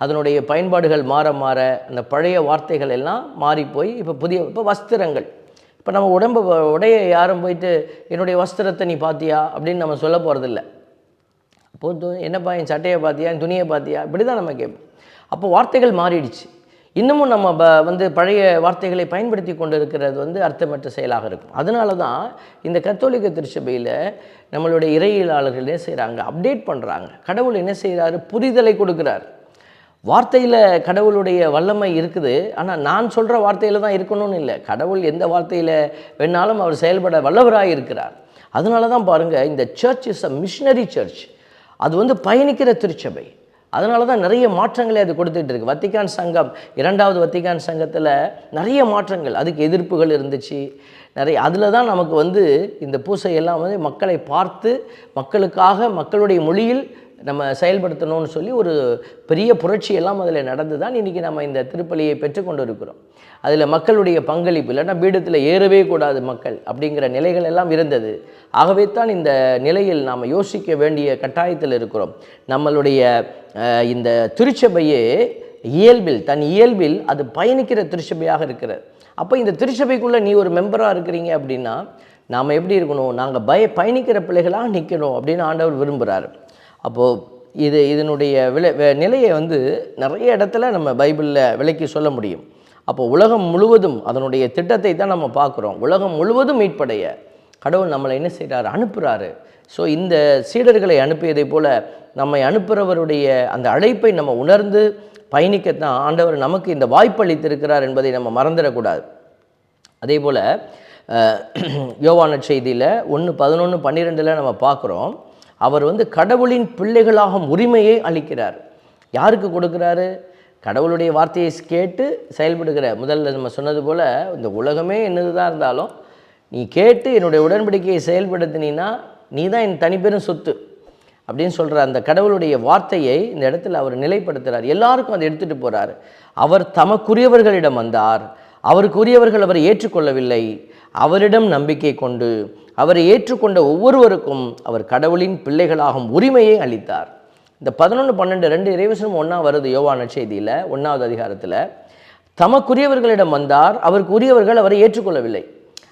அதனுடைய பயன்பாடுகள் மாற மாற அந்த பழைய வார்த்தைகள் எல்லாம் மாறிப்போய் இப்போ வஸ்திரங்கள், இப்போ நம்ம உடைய யாரும் போயிட்டு என்னுடைய வஸ்திரத்தை நீ பார்த்தியா அப்படின்னு நம்ம சொல்ல போகிறதில்ல. அப்போது என்னப்பா என் சட்டையை பார்த்தியா, என் துணியை பார்த்தியா, இப்படி தான் நம்ம கேட்போம். அப்போ வார்த்தைகள் மாறிடுச்சு. இன்னமும் நம்ம வந்து பழைய வார்த்தைகளை பயன்படுத்தி கொண்டு இருக்கிறது வந்து அர்த்தமற்ற செயலாக இருக்கும். அதனால தான் இந்த கத்தோலிக்க திருச்சபையில் நம்மளுடைய இறையியலாளர்கள் என்ன செய்கிறாங்க, அப்டேட் பண்ணுறாங்க. கடவுள் என்ன செய்கிறாரு, புரிதலை கொடுக்குறார். வார்த்தையில் கடவுளுடைய வல்லமை இருக்குது, ஆனால் நான் சொல்கிற வார்த்தையில் தான் இருக்கணும்னு இல்லை. கடவுள் எந்த வார்த்தையில் வேணாலும் அவர் செயல்பட வல்லவராக இருக்கிறார். அதனால தான் பாருங்கள், இந்த church is a missionary church. அது வந்து பயணிக்கிற திருச்சபை. அதனால தான் நிறைய மாற்றங்களை அது கொடுத்துட்டு இருக்கு. வத்திக்கான் சங்கம், 2வது வத்திக்கான் சங்கத்தில் நிறைய மாற்றங்கள், அதுக்கு எதிர்ப்புகள் இருந்துச்சு நிறைய. அதில் தான் நமக்கு வந்து இந்த பூசையெல்லாம் வந்து மக்களை பார்த்து மக்களுக்காக மக்களுடைய மொழியில் நம்ம செயல்படுத்தணும்னு சொல்லி ஒரு பெரிய புரட்சியெல்லாம் அதில் நடந்து தான் இன்றைக்கி நம்ம இந்த திருப்பலியை பெற்றுக்கொண்டு இருக்கிறோம். அதில் மக்களுடைய பங்களிப்பு, இல்லைன்னா பீடத்தில் ஏறவே கூடாது மக்கள் அப்படிங்கிற நிலைகள் எல்லாம் இருந்தது. ஆகவே தான் இந்த நிலையில் நாம் யோசிக்க வேண்டிய கட்டாயத்தில் இருக்கிறோம். நம்மளுடைய இந்த திருச்சபையே தன் இயல்பில் அது பயணிக்கிற திருச்சபையாக இருக்கிறது. அப்போ இந்த திருச்சபைக்குள்ளே நீ ஒரு மெம்பராக இருக்கிறீங்க அப்படின்னா நாம் எப்படி இருக்கணும், நாங்கள் பயணிக்கிற பிள்ளைகளாக நிற்கணும் அப்படின்னு ஆண்டவர் விரும்புகிறார். அப்போது இதனுடைய நிலையை வந்து நிறைய இடத்துல நம்ம பைபிளில் விளக்கி சொல்ல முடியும். அப்போது உலகம் முழுவதும் அதனுடைய திட்டத்தை தான் நம்ம பார்க்குறோம். உலகம் முழுவதும் மீட்படைய கடவுள் நம்மளை என்ன செய்கிறார், அனுப்புகிறாரு. ஸோ இந்த சீடர்களை அனுப்பியதை போல் நம்மை அனுப்புகிறவருடைய அந்த அழைப்பை நம்ம உணர்ந்து பயணிக்கத்தான் ஆண்டவர் நமக்கு இந்த வாய்ப்பு அளித்திருக்கிறார் என்பதை நம்ம மறந்துடக்கூடாது. அதே போல் யோவான் நற்செய்தியில் 1:11-12 நம்ம பார்க்குறோம். அவர் கடவுளின் பிள்ளைகளாகும் உரிமையை அளிக்கிறார். யாருக்கு கொடுக்குறாரு? கடவுளுடைய வார்த்தையை கேட்டு செயல்படுகிற, முதல்ல நம்ம சொன்னது போல் இந்த உலகமே என்னது தான் இருந்தாலும் நீ கேட்டு என்னுடைய உடன்படிக்கையை செயல்படுத்தினா நீ தான் என் தனிப்பெரும் சொத்து அப்படின்னு சொல்கிற அந்த கடவுளுடைய வார்த்தையை இந்த இடத்துல அவர் நிலைப்படுத்துகிறார். எல்லாருக்கும் அதை எடுத்துகிட்டு போகிறார். அவர் தமக்குரியவர்களிடம் வந்தார், அவருக்குரியவர்கள் அவரை ஏற்றுக்கொள்ளவில்லை. அவரிடம் நம்பிக்கை கொண்டு அவரை ஏற்றுக்கொண்ட ஒவ்வொருவருக்கும் அவர் கடவுளின் பிள்ளைகளாகும் உரிமையை அளித்தார். இந்த 11, 12 2 இறைவசனம் ஒன்றா வருது யோவான் நற்செய்தியில் 1வது அதிகாரத்தில். தமக்குரியவர்களிடம் வந்தார், அவருக்கு உரியவர்கள் அவரை ஏற்றுக்கொள்ளவில்லை.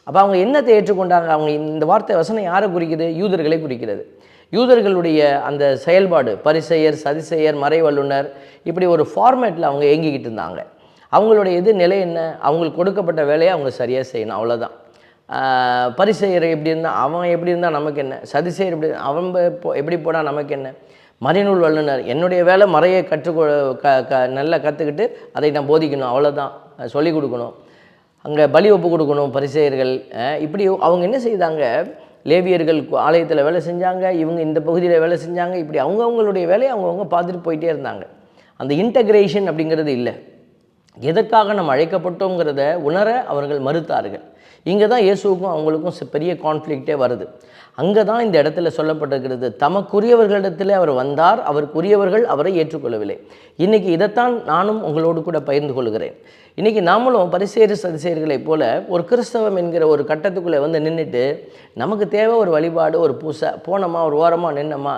அப்போ அவங்க என்னத்தை ஏற்றுக்கொண்டாங்க? அவங்க இந்த வார்த்தை வசனம் யாரை குறிக்கிறது? யூதர்களை குறிக்கிறது. யூதர்களுடைய அந்த செயல்பாடு, பரிசேயர், சதிசேயர், மறை வல்லுனர், இப்படி ஒரு ஃபார்மேட்டில் அவங்க இயங்கிக்கிட்டு இருந்தாங்க. அவங்களுடைய நிலை என்ன? அவங்களுக்கு கொடுக்கப்பட்ட வேலையை அவங்க சரியாக செய்யணும், அவ்வளோதான். பரிசேயர் எப்படி இருந்தால் அவன் எப்படி இருந்தால் நமக்கு என்ன? சதிசேயர் எப்படி அவன் எப்படி போனால் நமக்கு என்ன? மறைநூல் வல்லுனர், என்னுடைய வேலை மறையை நல்லா கற்றுக்கிட்டு அதை நான் போதிக்கணும், அவ்வளோதான். சொல்லிக் கொடுக்கணும், அங்கே பலி ஒப்பு கொடுக்கணும். பரிசேயர்கள் இப்படி அவங்க என்ன செய்தாங்க? லேவியர்கள் ஆலயத்தில் வேலை செஞ்சாங்க, இவங்க இந்த பகுதியில் வேலை செஞ்சாங்க. இப்படி அவங்கவுங்களுடைய வேலையை அவங்கவுங்க பார்த்துட்டு போயிட்டே இருந்தாங்க. அந்த இன்டகிரேஷன் அப்படிங்கிறது இல்லை. எதற்காக நம்ம அழைக்கப்பட்டோங்கிறத உணர அவர்கள் மறுத்தார்கள். இங்கே தான் இயேசுவுக்கும் அவங்களுக்கும் பெரிய கான்ஃப்ளிக்டே வருது. அங்கே தான் இந்த இடத்துல சொல்லப்பட்டிருக்கிறது, தமக்குரியவர்களிடத்தில் அவர் வந்தார், அவருக்குரியவர்கள் அவரை ஏற்றுக்கொள்ளவில்லை. இன்றைக்கி இதைத்தான் நானும் உங்களோடு கூட பகிர்ந்து கொள்கிறேன். இன்றைக்கி நாமளும் பரிசேயர் சதிசேயர்களைப் போல ஒரு கிறிஸ்தவம் என்கிற ஒரு கட்டத்துக்குள்ளே நின்றுட்டு நமக்கு தேவை ஒரு வழிபாடு, ஒரு பூசை, போனோமா ஒரு ஓரமாக நின்னோமா,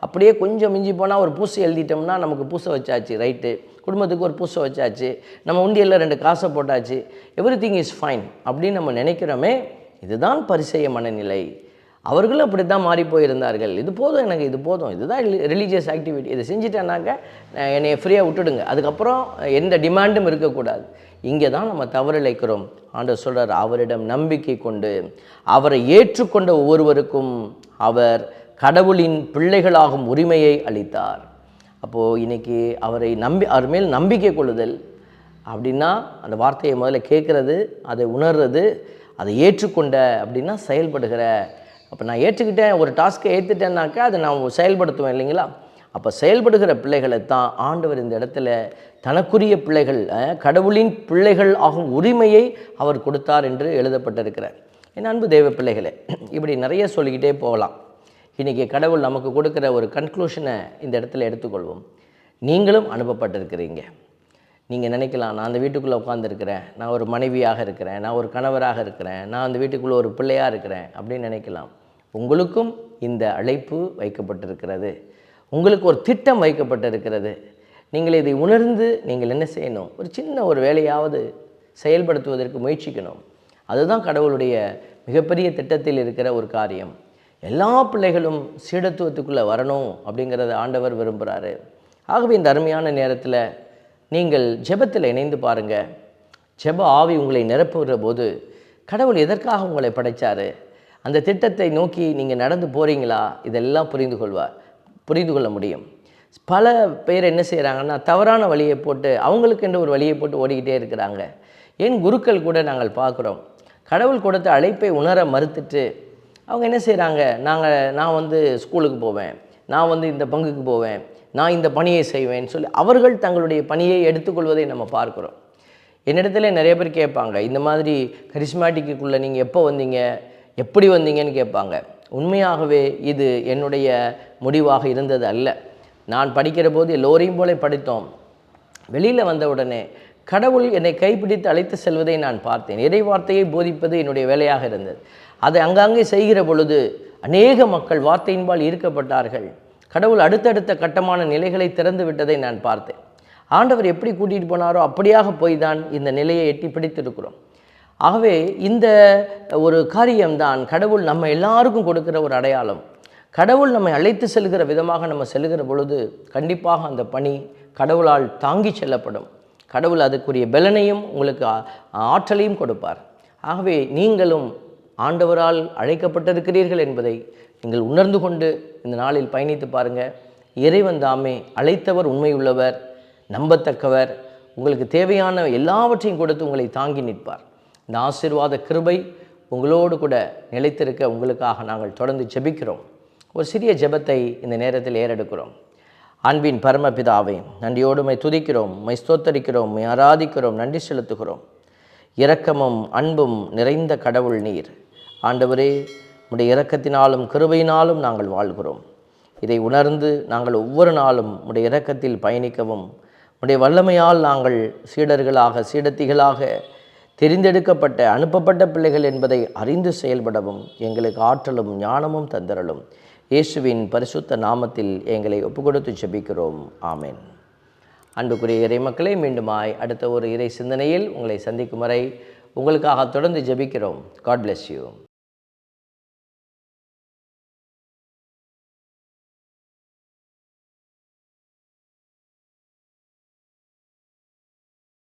அப்படியே கொஞ்சம் மிஞ்சி போனால் ஒரு பூசை எழுதிட்டோம்னா நமக்கு பூசை வச்சாச்சு, ரைட்டு, குடும்பத்துக்கு ஒரு பூசை வச்சாச்சு, நம்ம உண்டியலில் 2 காசை போட்டாச்சு, எவ்ரிதிங் இஸ் ஃபைன் அப்படின்னு நம்ம நினைக்கிறோமே. இதுதான் பரிசேய மனநிலை. அவர்களும் அப்படி தான் மாறி போயிருந்தார்கள். இது போதும், எனக்கு இது போதும், இதுதான் ரிலீஜியஸ் ஆக்டிவிட்டி, இதை செஞ்சுட்டேன்னாக்க என்னை ஃப்ரீயாக விட்டுடுங்க, அதுக்கப்புறம் எந்த டிமாண்டும் இருக்கக்கூடாது. இங்கே தான் நம்ம தவறிழைக்கிறோம். ஆண்டவர் சொல்கிறார், அவரிடம் நம்பிக்கை கொண்டு அவரை ஏற்றுக்கொண்ட ஒவ்வொருவருக்கும் அவர் கடவுளின் பிள்ளைகளாகும் உரிமையை அளித்தார். அப்போது இன்றைக்கி அவர் மேல் நம்பிக்கை கொள்ளுதல் அப்படின்னா அந்த வார்த்தையை முதல்ல கேட்குறது, அதை உணர்றது, அதை ஏற்றுக்கொண்ட அப்படின்னா செயல்படுகிற. அப்போ நான் ஏற்றுக்கிட்டேன், ஒரு டாஸ்க்கை ஏற்றுட்டேன்னாக்கா அதை நான் செயல்படுத்துவேன் இல்லைங்களா? அப்போ செயல்படுகிற பிள்ளைகளை தான் ஆண்டவர் இந்த இடத்துல தனக்குரிய பிள்ளைகள், கடவுளின் பிள்ளைகள் ஆகும் உரிமையை அவர் கொடுத்தார் என்று எழுதப்பட்டிருக்கிறார். என் அன்பு தெய்வ பிள்ளைகளே, இப்படி நிறைய சொல்லிக்கிட்டே போகலாம். இன்றைக்கி கடவுள் நமக்கு கொடுக்குற ஒரு கன்க்ளூஷனை இந்த இடத்துல எடுத்துக்கொள்வோம். நீங்களும் அனுப்பப்பட்டிருக்கிறீங்க. நீங்கள் நினைக்கலாம், நான் அந்த வீட்டுக்குள்ளே உட்காந்துருக்கிறேன், நான் ஒரு மனைவியாக இருக்கிறேன், நான் ஒரு கணவராக இருக்கிறேன், நான் அந்த வீட்டுக்குள்ளே ஒரு பிள்ளையாக இருக்கிறேன் அப்படின்னு நினைக்கலாம். உங்களுக்கும் இந்த அழைப்பு வைக்கப்பட்டிருக்கிறது, உங்களுக்கு ஒரு திட்டம் வைக்கப்பட்டிருக்கிறது. நீங்கள் இதை உணர்ந்து நீங்கள் என்ன செய்யணும்? ஒரு சின்ன ஒரு வேலையாவது செயல்படுத்துவதற்கு முயற்சிக்கணும். அதுதான் கடவுளுடைய மிகப்பெரிய திட்டத்தில் இருக்கிற ஒரு காரியம். எல்லா பிள்ளைகளும் சீடத்துவத்துக்குள்ளே வரணும் அப்படிங்கிறத ஆண்டவர் விரும்புகிறாரு. ஆகவே இந்த அருமையான நேரத்தில் நீங்கள் ஜெபத்தில் இணைந்து பாருங்கள். ஜெப ஆவி உங்களை நிரப்புகிற போது கடவுள் எதற்காக உங்களை படைத்தார், அந்த திட்டத்தை நோக்கி நீங்கள் நடந்து போகிறீங்களா, இதெல்லாம் புரிந்து கொள்ள முடியும். பல பேர் என்ன செய்கிறாங்கன்னா, தவறான வழியை போட்டு அவங்களுக்கென்று ஒரு வழியை போட்டு ஓடிக்கிட்டே இருக்கிறாங்க. ஏன் குருக்கள் கூட நாங்கள் பார்க்குறோம், கடவுள் கொடுத்த அழைப்பை உணர மறுத்துட்டு அவங்க என்ன செய்கிறாங்க, நான் ஸ்கூலுக்கு போவேன், நான் இந்த பங்குக்கு போவேன், நான் இந்த பணியை செய்வேன்னு சொல்லி அவர்கள் தங்களுடைய பணியை எடுத்துக்கொள்வதை நம்ம பார்க்குறோம். என்னிடத்துல நிறைய பேர் கேட்பாங்க, இந்த மாதிரி கரிஸ்மாட்டிக்குள்ளே நீங்கள் எப்போ வந்தீங்க, எப்படி வந்தீங்கன்னு கேட்பாங்க. உண்மையாகவே இது என்னுடைய முடிவாக இருந்தது அல்ல. நான் படிக்கிற போது எல்லோரையும் போல படித்தோம். வெளியில் வந்த உடனே கடவுள் என்னை கைப்பிடித்து அழைத்து செல்வதை நான் பார்த்தேன். இறை வார்த்தையை போதிப்பது என்னுடைய வேலையாக இருந்தது. அதை அங்கங்கே செய்கிற பொழுது அநேக மக்கள் வார்த்தையின்பால் ஈர்க்கப்பட்டார்கள். கடவுள் அடுத்தடுத்த கட்டமான நிலைகளை திறந்து விட்டதை நான் பார்த்தேன். ஆண்டவர் எப்படி கூட்டிகிட்டு போனாரோ அப்படியாக போய் தான் இந்த நிலையை எட்டி பிடித்திருக்கிறோம். ஆகவே இந்த ஒரு காரியம்தான் கடவுள் நம்ம எல்லாருக்கும் கொடுக்கிற ஒரு அடையாளம். கடவுள் நம்மை அழைத்து செல்கிற விதமாக நம்ம செல்கிற பொழுது கண்டிப்பாக அந்த பணி கடவுளால் தாங்கி செல்லப்படும். கடவுள் அதுக்குரிய பலனையும் உங்களுக்கு ஆற்றலையும் கொடுப்பார். ஆகவே நீங்களும் ஆண்டவரால் அழைக்கப்பட்டிருக்கிறீர்கள் என்பதை நீங்கள் உணர்ந்து கொண்டு இந்த நாளில் பயணித்து பாருங்கள். இறைவன் தாமே அழைத்தவர் உண்மையுள்ளவர், நம்பத்தக்கவர், உங்களுக்கு தேவையான எல்லாவற்றையும் கொடுத்து உங்களை தாங்கி நிற்பார். இந்த ஆசீர்வாத கிருபை உங்களோடு கூட நிலைத்திருக்க உங்களுக்காக நாங்கள் தொடர்ந்து ஜெபிக்கிறோம். ஒரு சிறிய ஜெபத்தை இந்த நேரத்தில் ஏறெடுக்கிறோம். அன்பின் பரமபிதாவே, நன்றியோடு உம்மை துதிக்கிறோம், உம்மை ஸ்தோத்தரிக்கிறோம், உம்மை ஆராதிக்கிறோம், நன்றி செலுத்துகிறோம். இரக்கமும் அன்பும் நிறைந்த கடவுள் நீர். ஆண்டவரே, உம்முடைய இரக்கத்தினாலும் கிருபையினாலும் நாங்கள் வாழ்கிறோம். இதை உணர்ந்து நாங்கள் ஒவ்வொரு நாளும் உம்முடைய இரக்கத்தில் பயணிக்கவும், உம்முடைய வல்லமையால் நாங்கள் சீடர்களாக சீடத்திகளாக தெரிந்தெடுக்கப்பட்ட அனுப்பப்பட்ட பிள்ளைகள் என்பதை அறிந்து செயல்படவும் எங்களுக்கு ஆற்றலும் ஞானமும் தந்தரலும். இயேசுவின் பரிசுத்த நாமத்தில் எங்களை ஒப்புக்கொடுத்து ஜெபிக்கிறோம். ஆமென். அன்புக்குரிய இறைமக்களே, மீண்டுமாய் அடுத்த ஒரு இறை சிந்தனையில் உங்களை சந்திக்கும் வரை உங்களுக்காக தொடர்ந்து ஜெபிக்கிறோம். God bless you.